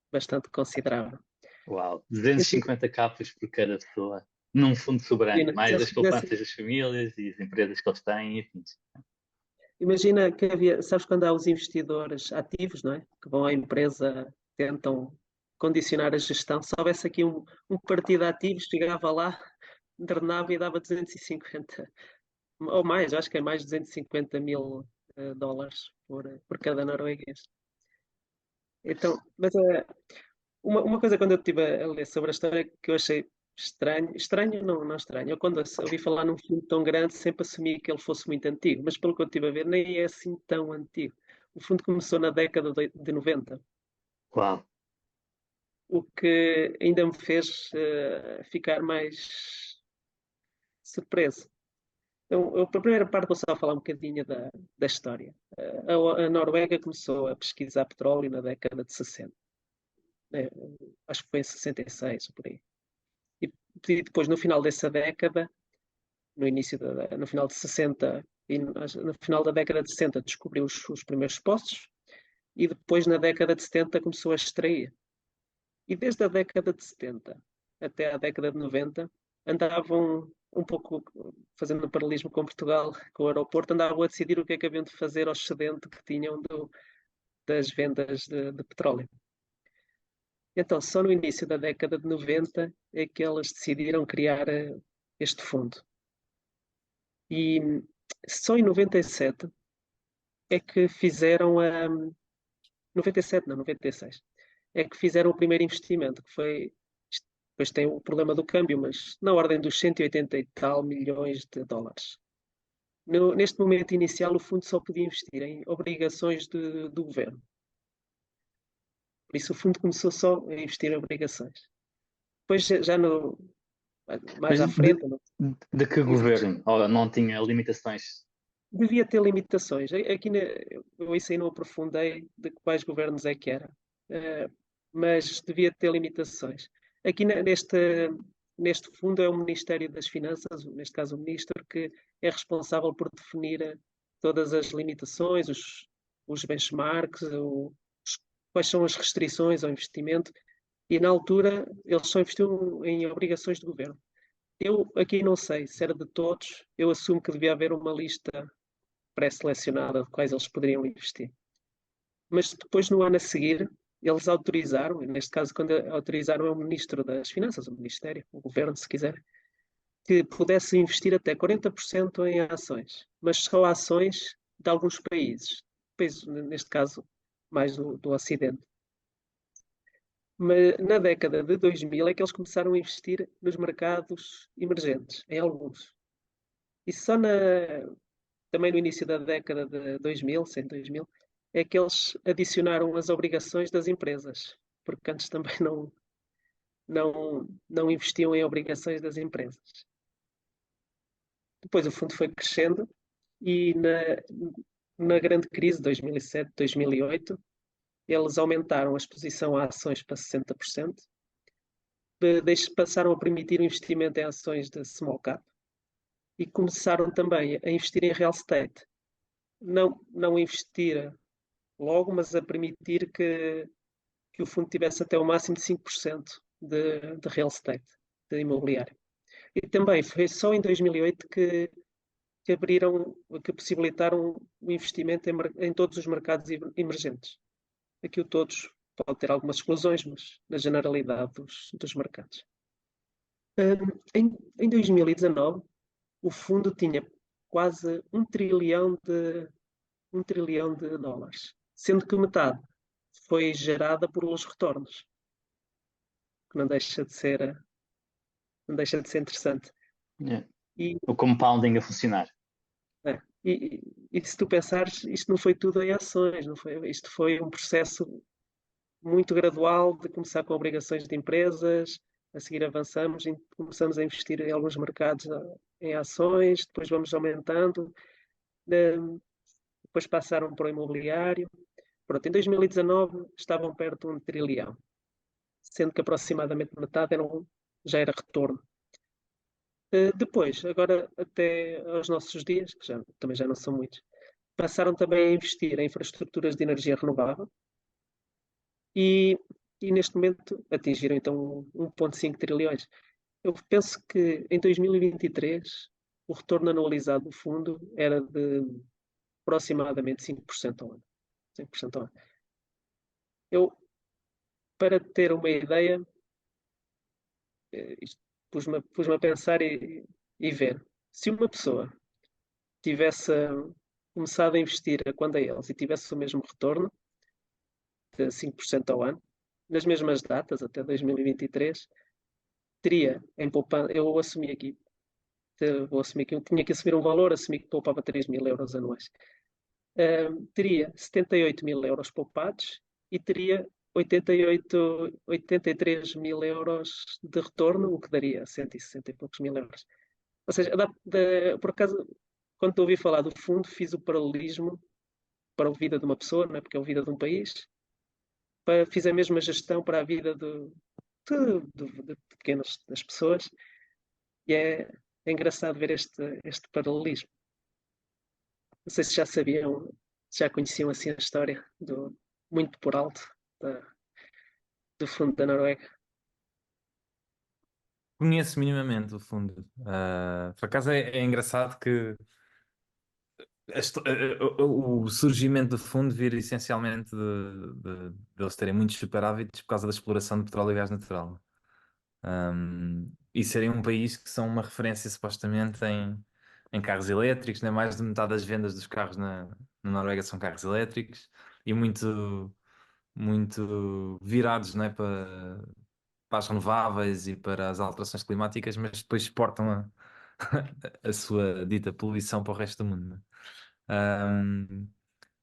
bastante considerável. Uau, Então, 250 capas por cada pessoa num fundo soberano, imagina, se mais eles as fizessem, poupanças das famílias e as empresas que eles têm, enfim. imagina que havia, sabes quando há os investidores ativos, não é? Que vão à empresa, tentam condicionar a gestão. Se houvesse aqui um partido de ativos, chegava lá, drenava e dava 250, ou mais, acho que é mais de 250 mil dólares por cada norueguês. Então, mas uma coisa quando eu estive a ler sobre a história que eu achei estranho não estranho, eu quando ouvi falar num filme tão grande sempre assumi que ele fosse muito antigo, mas pelo que eu estive a ver nem é assim tão antigo. O fundo começou na década de 90, Uau, o que ainda me fez ficar mais surpreso. Então, a primeira parte vou só falar um bocadinho da história. A Noruega começou a pesquisar petróleo na década de 60. né? Acho que foi em 66, ou por aí. E depois, no final dessa década, no final de 60 e no final da década de 60 descobriu os primeiros poços e depois na década de 70 começou a extrair. E desde a década de 70 até a década de 90 andavam um pouco fazendo um paralelismo com Portugal, com o aeroporto, andavam a decidir o que é que haviam de fazer ao excedente que tinham das vendas de petróleo. Então, só no início da década de 90 é que elas decidiram criar este fundo. E só em 97 é que fizeram a. 97, não, 96. É que fizeram o primeiro investimento, que foi. Depois tem o problema do câmbio, mas na ordem dos 180 e tal milhões de dólares. Neste momento inicial, o fundo só podia investir em obrigações do governo. Por isso, o fundo começou só a investir em obrigações. Depois, já no, mais mas à frente, não, de que governo? Oh, não tinha limitações? devia ter limitações. Aqui eu isso aí não aprofundei de quais governos é que era. Eh, mas devia ter limitações. Aqui neste fundo é o Ministério das Finanças, neste caso o ministro, que é responsável por definir todas as limitações, os benchmarks, quais são as restrições ao investimento. E na altura eles só investiam em obrigações de governo. Eu aqui não sei se era de todos, eu assumo que devia haver uma lista pré-selecionada de quais eles poderiam investir. Mas depois, no ano a seguir, eles autorizaram, neste caso, quando autorizaram é o Ministro das Finanças, o Ministério, o Governo, se quiser, que pudesse investir até 40% em ações, mas só ações de alguns países, neste caso, mais do Ocidente. Mas na década de 2000 é que eles começaram a investir nos mercados emergentes, em alguns. E só também no início da década de 2000, 100, 2000, é que eles adicionaram as obrigações das empresas, porque antes também não investiam em obrigações das empresas. Depois o fundo foi crescendo e na grande crise de 2007, 2008, eles aumentaram a exposição a ações para 60%, passaram a permitir o investimento em ações de small cap e começaram também a investir em real estate. Não investir logo, mas a permitir que o fundo tivesse até o máximo de 5% de real estate, de imobiliário. E também foi só em 2008 que abriram, que possibilitaram o investimento em todos os mercados emergentes. Aqui o todos pode ter algumas exclusões, mas na generalidade dos mercados. Em 2019, o fundo tinha quase um trilhão de dólares, sendo que metade foi gerada por los retornos, que não deixa de ser interessante. Yeah. E, O compounding a funcionar. e se tu pensares, isto não foi tudo em ações, não foi, isto foi um processo muito gradual de começar com obrigações de empresas, a seguir avançamos e começamos a investir em alguns mercados em ações, depois vamos aumentando, depois passaram para o imobiliário. Pronto, em 2019 estavam perto de 1 trilhão, sendo que aproximadamente metade já era retorno. Depois, agora até aos nossos dias, que também já não são muitos, passaram também a investir em infraestruturas de energia renovável e, e neste momento atingiram então 1,5 trilhões. Eu penso que em 2023 o retorno anualizado do fundo era de aproximadamente 5% ao ano. 5% ao ano. Eu, para ter uma ideia, pus-me a pensar e ver. Se uma pessoa tivesse começado a investir a quando a eles e tivesse o mesmo retorno, de 5% ao ano, nas mesmas datas, até 2023, teria em poupança, eu assumi aqui, vou assumir que eu tinha que assumir um valor, assumi que poupava 3.000 euros anuais. Teria 78 mil euros poupados e teria 83 mil euros de retorno, o que daria 160 e poucos mil euros. Ou seja, por acaso, quando te ouvi falar do fundo, fiz o paralelismo para a vida de uma pessoa, não é? Porque é a vida de um país, fiz a mesma gestão para a vida de pequenas das pessoas e é engraçado ver este paralelismo. Não sei se já sabiam, se já conheciam assim a história muito por alto da- do fundo da Noruega. Conheço minimamente o fundo. Por acaso é engraçado que o surgimento do fundo vir essencialmente de eles terem muitos superávites por causa da exploração de petróleo e gás natural. E serem um país que são uma referência supostamente em carros elétricos, né? Mais de metade das vendas dos carros na Noruega são carros elétricos e muito virados, né? Para as renováveis e para as alterações climáticas, mas depois exportam a sua dita poluição para o resto do mundo, né? Ahm,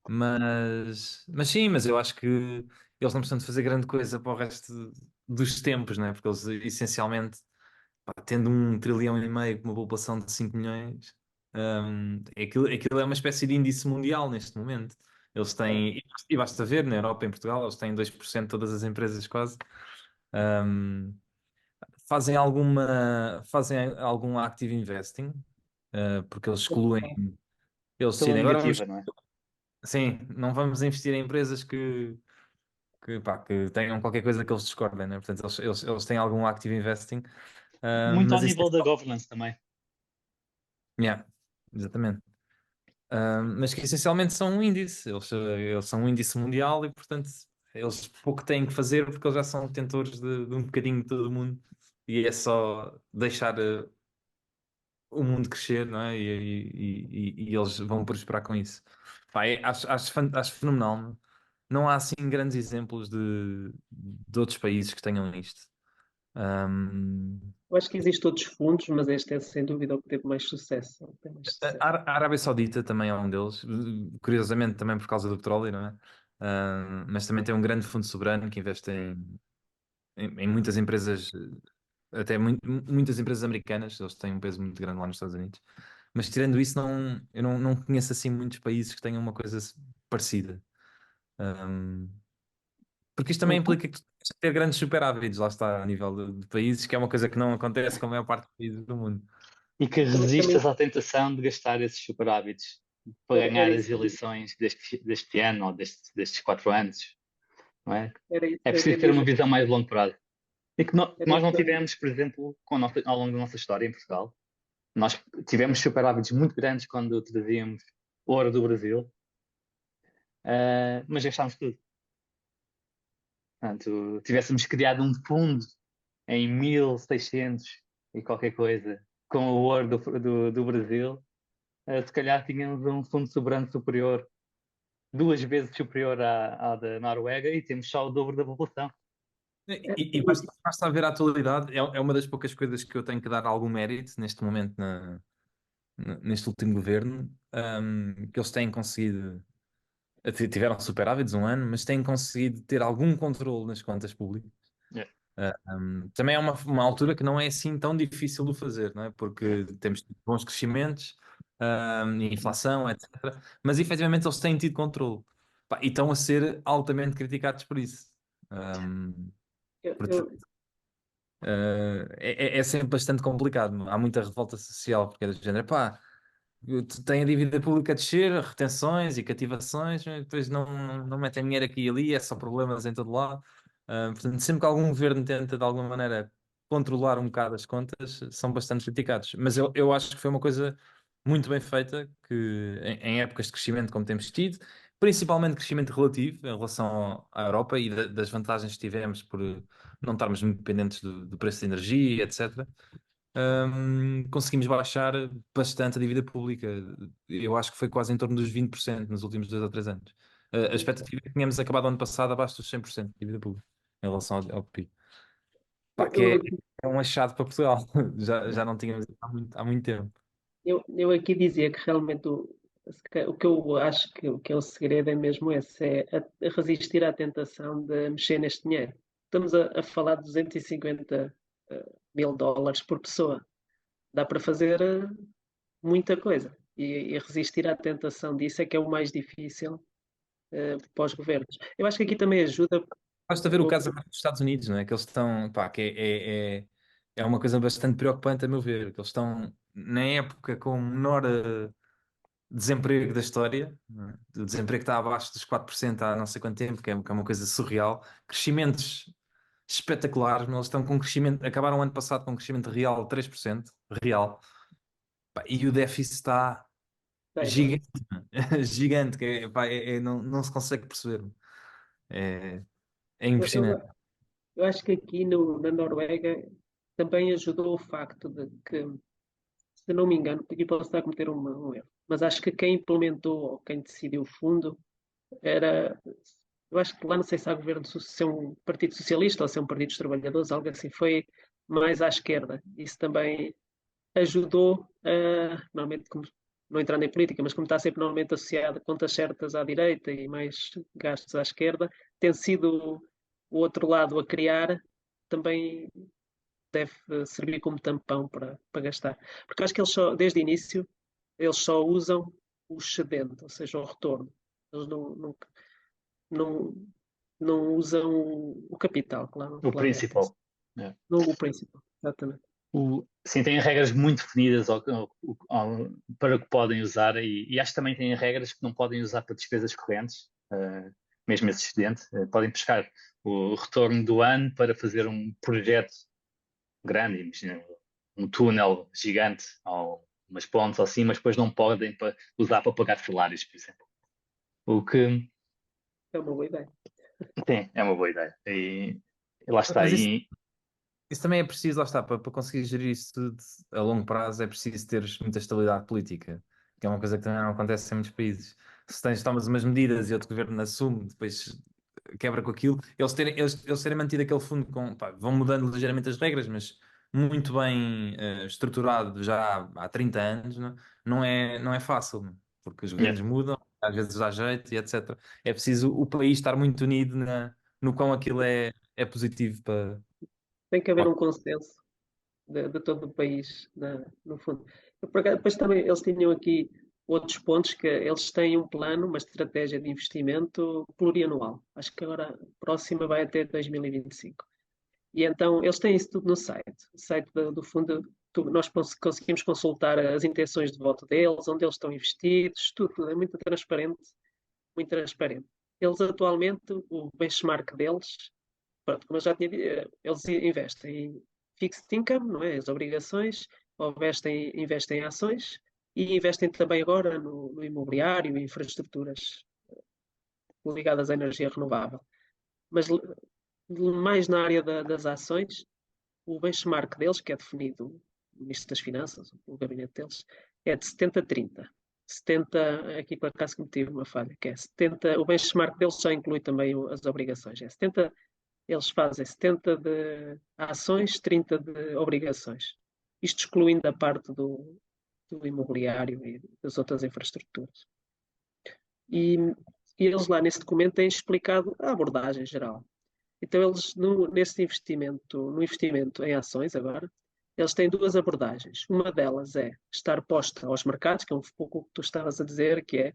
mas sim, mas eu acho que eles não precisam de fazer grande coisa para o resto dos tempos, né? Porque eles essencialmente, pá, tendo 1,5 trilhão com uma população de 5 milhões, aquilo é uma espécie de índice mundial neste momento. Eles têm, e basta ver, na Europa, em Portugal, eles têm 2% de todas as empresas quase. Ahm, fazem algum active investing, porque eles excluem, eles Pela decidem, agora vamos, negativa, não é? sim, não vamos investir em empresas que tenham qualquer coisa que eles discordem, né? Portanto, eles têm algum active investing, Muito ao mas isso nível da governance também. yeah, exatamente. Mas que essencialmente são um índice, eles são um índice mundial e, portanto, eles pouco têm que fazer porque eles já são detentores de um bocadinho de todo o mundo e é só deixar o mundo crescer, não é? E eles vão prosperar com isso. Pá, acho fenomenal. não há assim grandes exemplos de outros países que tenham isto. Ahm, Eu acho que existem outros fundos, mas este é sem dúvida o que teve mais sucesso. Tem mais sucesso. a Arábia Saudita também é um deles, curiosamente também por causa do petróleo, não é? Mas também tem um grande fundo soberano que investe em muitas empresas, até muitas empresas americanas, eles têm um peso muito grande lá nos Estados Unidos. Mas tirando isso, eu não conheço assim muitos países que tenham uma coisa parecida. Ahm, Porque isto também Uhum. implica que tu tens que ter grandes superávites, lá está, a nível de países, que é uma coisa que não acontece com a maior parte dos países do mundo. E que Também resistas à tentação de gastar esses superávitos para era ganhar as isso, eleições deste ano ou destes 4 anos, não é? era isso É que eu ia preciso ter uma dizer. visão mais de longo prazo. E que Era nós isso não que eu ia tivemos, por exemplo, ao longo da nossa história em Portugal, nós tivemos superávites muito grandes quando trazíamos ouro do Brasil, mas gastámos tudo. Portanto, tivéssemos criado um fundo em 1600 e qualquer coisa com o ouro do Brasil, se calhar tínhamos um fundo soberano superior, 2 vezes superior à da Noruega, e temos só o dobro da população. E basta ver a atualidade, é uma das poucas coisas que eu tenho que dar algum mérito neste momento, neste último governo, que eles têm conseguido, tiveram superávites um ano, mas têm conseguido ter algum controle nas contas públicas. Yeah. Também é uma altura que não é assim tão difícil de fazer, não é? Porque temos tido bons crescimentos, inflação, etc. Mas efetivamente eles têm tido controle. Pá, e estão a ser altamente criticados por isso. Um, eu, portanto, eu- é sempre bastante complicado. Há muita revolta social, porque é do género, pá, tem a dívida pública a descer, retenções e cativações, mas depois não metem dinheiro aqui e ali, é só problemas em todo lado. Portanto, sempre que algum governo tenta de alguma maneira controlar um bocado as contas, são bastante criticados. Mas eu acho que foi uma coisa muito bem feita, que em épocas de crescimento como temos tido, principalmente crescimento relativo em relação à Europa e das vantagens que tivemos por não estarmos muito dependentes do preço de energia, etc. Conseguimos baixar bastante a dívida pública. Eu acho que foi quase em torno dos 20% nos últimos 2 ou 3 anos. A expectativa é que tínhamos acabado o ano passado abaixo dos 100% de dívida pública em relação ao PIB. Pá, que eu- é um achado para Portugal. Já não tínhamos há muito tempo. eu aqui dizia que realmente o que eu acho que é o segredo é mesmo esse, é a resistir à tentação de mexer neste dinheiro. Estamos a falar de 250 mil dólares por pessoa. Dá para fazer muita coisa. E resistir à tentação disso é que é o mais difícil para os governos. Eu acho que aqui também ajuda. Basta ver o caso agora dos Estados Unidos, não é? Que eles estão, pá, que é uma coisa bastante preocupante a meu ver, que eles estão na época com o menor desemprego da história, não é? O desemprego está abaixo dos 4% há não sei quanto tempo, que é uma coisa surreal. Crescimentos espetaculares, mas eles estão com um crescimento, acabaram o ano passado com um crescimento real de 3%, real, pá, e o déficit está É enorme. gigante, gigante, pá, não se consegue perceber. É, é Eu, eu, impressionante. eu acho que aqui na Noruega também ajudou o facto de que, se não me engano, aqui posso estar a cometer um erro, mas acho que quem implementou ou quem decidiu o fundo era. Eu acho que lá não sei se há governo, se é um partido socialista ou se é um partido dos trabalhadores, algo assim, foi mais à esquerda. Isso também ajudou a, normalmente, não entrando em política, mas como está sempre normalmente associado a contas certas à direita e mais gastos à esquerda, tem sido o outro lado a criar, também deve servir como tampão para gastar. Porque acho que eles só, desde o início, eles só usam o excedente, ou seja, o retorno. Eles não, não usam o capital, O que lá metem-se. principal. Yeah. Não o principal, exatamente. Sim, têm regras muito definidas para o que podem usar, e acho que também têm regras que não podem usar para despesas correntes, mesmo esse excedente. Podem pescar o retorno do ano para fazer um projeto grande, imagina, um túnel gigante, ou umas pontes ou assim, mas depois não podem usar para pagar salários, por exemplo. O que, É uma boa ideia. sim, é uma boa ideia. E lá está. Mas isso também é preciso, lá está, para conseguir gerir isso tudo a longo prazo é preciso ter muita estabilidade política, que é uma coisa que também não acontece em muitos países. tomas umas medidas e outro governo assume, depois quebra com aquilo, eles terem mantido aquele fundo com, pá, vão mudando ligeiramente as regras, mas muito bem estruturado já há 30 anos, não é fácil, porque os Yeah. governos mudam, às vezes dá jeito e etc. É preciso o país estar muito unido no quão aquilo é positivo Tem que haver para um consenso de todo o país, no fundo. Depois também eles tinham aqui outros pontos que eles têm um plano, uma estratégia de investimento plurianual. Acho que agora a próxima vai até 2025. E então eles têm isso tudo no site. O site do fundo, nós conseguimos consultar as intenções de voto deles, onde eles estão investidos, tudo. É muito transparente, muito transparente. Eles atualmente, o benchmark deles, pronto, como eu já tinha dito, eles investem em fixed income, não é? As obrigações, ou investem em ações e investem também agora no imobiliário e infraestruturas ligadas à energia renovável. Mas mais na área das ações, o benchmark deles, que é definido no Ministro das Finanças, o gabinete deles, é de 70-30. 70, aqui por acaso cometi uma falha, que é 70, o benchmark deles já inclui também as obrigações. É 70, eles fazem 70 de ações, 30 de obrigações. Isto excluindo a parte do imobiliário e das outras infraestruturas. E, e eles lá nesse documento têm explicado a abordagem geral. Então, eles, no investimento em ações agora, eles têm duas abordagens. Uma delas é estar posta aos mercados, que é um pouco o que tu estavas a dizer, que é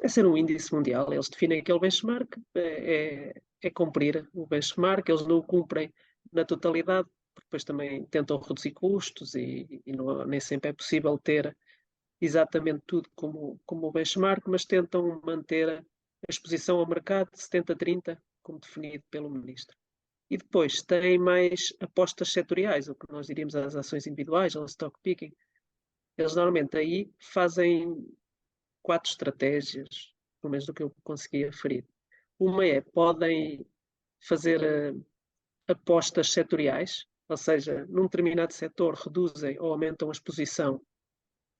ser um índice mundial. Eles definem aquele benchmark, é cumprir o benchmark, eles não o cumprem na totalidade, porque depois também tentam reduzir custos e nem sempre é possível ter exatamente tudo como o benchmark, mas tentam manter a exposição ao mercado de 70-30, como definido pelo ministro. E depois tem mais apostas setoriais, o que nós diríamos as ações individuais, ou stock picking. Eles normalmente aí fazem 4 estratégias, pelo menos do que eu conseguia referir. Uma é, podem fazer apostas setoriais, ou seja, num determinado setor reduzem ou aumentam a exposição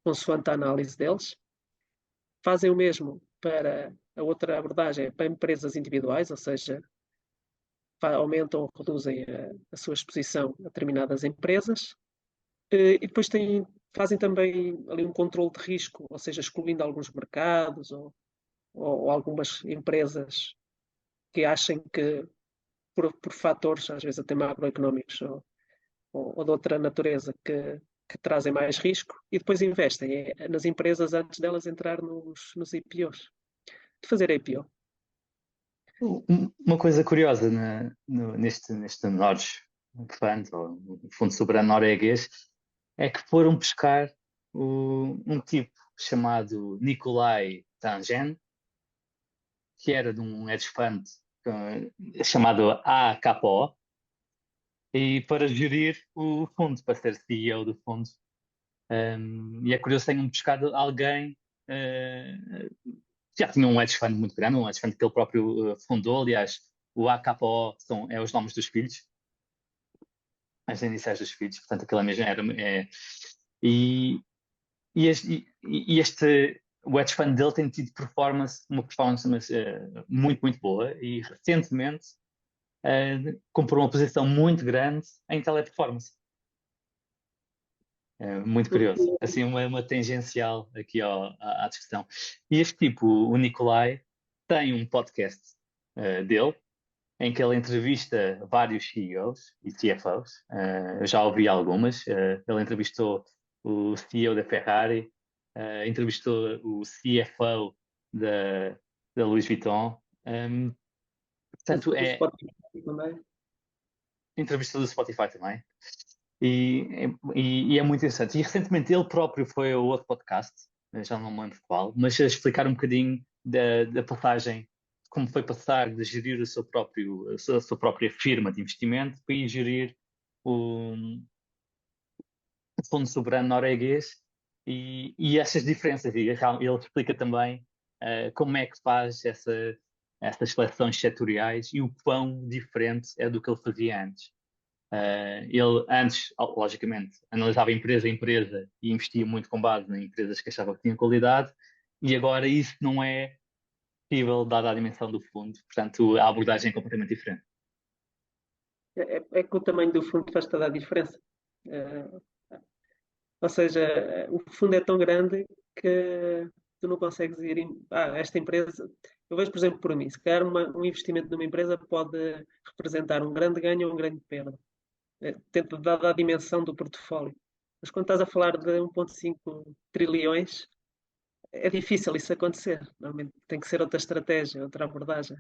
consoante a análise deles. Fazem o mesmo para a outra abordagem, para empresas individuais, ou seja, aumentam ou reduzem a sua exposição a determinadas empresas. E depois fazem também ali um controle de risco, ou seja, excluindo alguns mercados ou algumas empresas que achem que, por fatores, às vezes até macroeconómicos ou de outra natureza, que trazem mais risco, e depois investem nas empresas antes delas entrar nos IPOs. De fazer IPO. Uma coisa curiosa neste Norge Fund, ou no Fundo Soberano Norueguês, é que foram pescar um tipo chamado Nicolai Tangen, que era de um hedge fund chamado AKO, e para gerir o fundo, para ser CEO do fundo. E é curioso que tenham pescado alguém já tinha um hedge fund muito grande, um hedge fund que ele próprio fundou. Aliás, o AKO é os nomes dos filhos, as iniciais dos filhos, portanto aquilo mesmo e, o hedge fund dele tem tido uma performance muito, muito boa, e recentemente comprou uma posição muito grande em teleperformance. Muito curioso. Assim, uma tangencial aqui à discussão. E este tipo, o Nicolai, tem um podcast dele, em que ele entrevista vários CEOs e CFOs. Eu já ouvi algumas. Ele entrevistou o CEO da Ferrari, entrevistou o CFO da Louis Vuitton. Portanto, entrevistou do Spotify também. E é muito interessante. E recentemente ele próprio foi a outro podcast, já não me lembro qual, mas a explicar um bocadinho da passagem, como foi passar de gerir a sua própria firma de investimento para ir gerir o Fundo Soberano Norueguês, e essas diferenças. E ele explica também como é que faz essas seleções setoriais e o quão diferente é do que ele fazia antes. Ele antes, logicamente, analisava empresa a empresa e investia muito com base em empresas que achava que tinham qualidade. e agora isso não é possível dada a dimensão do fundo, portanto a abordagem é completamente diferente. É que o tamanho do fundo faz toda a diferença. Eh, Ou seja, o fundo é tão grande que tu não consegues ir. Esta empresa. Eu vejo, por exemplo, por mim, se calhar um investimento numa empresa pode representar um grande ganho ou um grande perda, dada a dimensão do portfólio. Mas quando estás a falar de 1,5 trilhões, é difícil isso acontecer. Normalmente tem que ser outra estratégia, outra abordagem.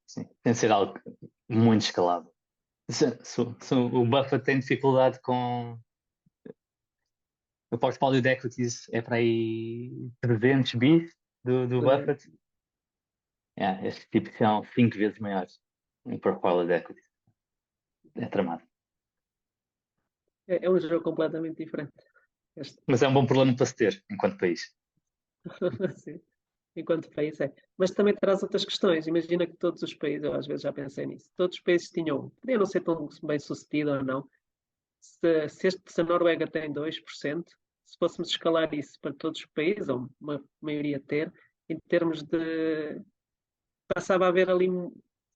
Sim, tem de ser algo muito escalável. Se o Buffett tem dificuldade com o portfólio de equities, é para aí 300 bis do Buffett. Estes tipos são 5 vezes maiores em portfólio de equities. É tramado. É um jogo completamente diferente. Mas é um bom problema para se ter enquanto país. Sim, enquanto país é. Mas também traz outras questões. Imagina que todos os países, eu às vezes já pensei nisso, todos os países tinham, podia não ser tão bem sucedido ou não, se a Noruega tem 2%, se fôssemos escalar isso para todos os países, ou uma maioria ter, em termos de. Passava a haver ali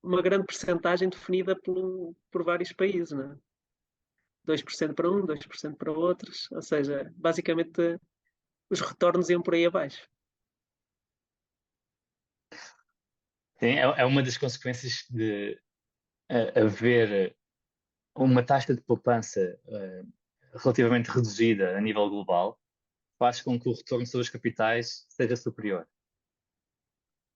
uma grande percentagem definida por vários países, não é? 2% para um, 2% para outros, ou seja, basicamente os retornos iam por aí abaixo. Sim, é uma das consequências de haver uma taxa de poupança relativamente reduzida a nível global, faz com que o retorno sobre os capitais seja superior.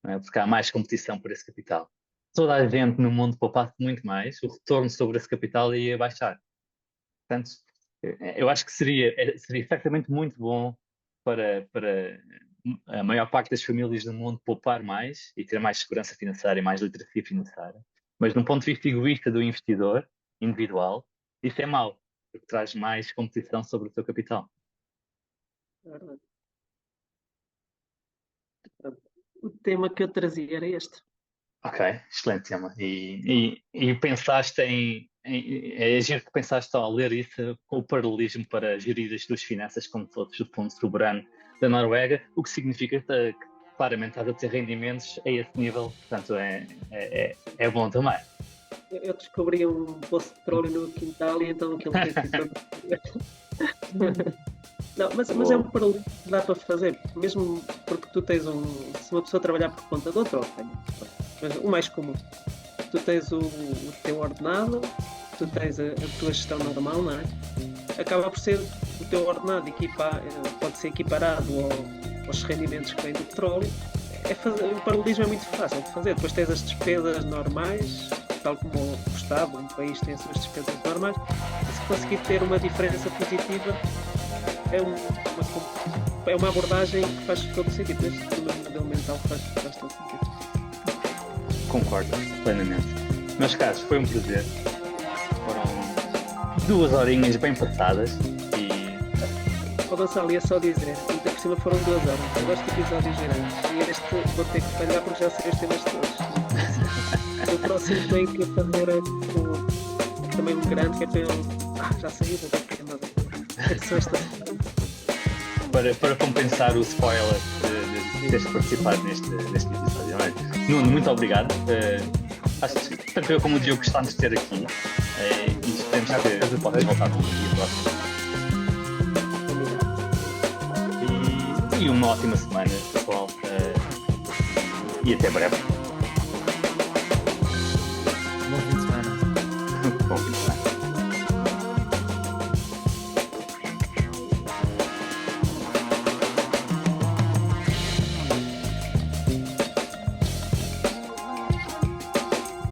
Não é? Porque há mais competição por esse capital. Toda a gente no mundo poupasse muito mais, o retorno sobre esse capital ia baixar. Portanto, eu acho que seria certamente muito bom para a maior parte das famílias do mundo poupar mais e ter mais segurança financeira e mais literacia financeira. Mas, de um ponto de vista egoísta do investidor individual, isso é mau, porque traz mais competição sobre o seu capital. É verdade. O tema que eu trazia era este. Ok, excelente tema. E pensaste é giro que pensaste ao ler isso com o paralelismo para gerir as tuas finanças como se fosse o fundo soberano da Noruega, o que significa que claramente estás a ter rendimentos a esse nível, portanto é bom também. Eu descobri um poço de petróleo no quintal e então aquilo tem sido. Não, mas é um paralelismo que dá para fazer, mesmo porque tu tens se uma pessoa trabalhar por conta de outra, mas o mais comum, tu tens o teu ordenado, tu tens a tua gestão normal, não é? Acaba por ser o teu ordenado pode ser equiparado aos rendimentos que vêm do petróleo. O paralelismo é muito fácil de fazer. Depois tens as despesas normais, tal como o Estado, um país tem as suas despesas normais, e se conseguir ter uma diferença positiva, é uma abordagem que faz todo sentido. Este modelo mental faz bastante sentido. Concordo plenamente. Meus caros, foi um prazer. Foram 2 horinhas bem passadas e... Gonçalo, ia só dizer, ainda por cima foram 2 horas. Eu gosto de episódios grandes e este vou ter que falhar porque já sei os temas todos. O próximo tem que fazer também um grande que é para ele. Já saiu, vou ter que andar. Para compensar o spoiler de teres participado neste episódio. Nuno, muito obrigado. Acho que tanto eu como o Diogo gostamos de ter aqui e esperemos que possas voltar no dia próximo. E uma ótima semana, pessoal. E até breve. Bom fim de semana. Bom fim de semana.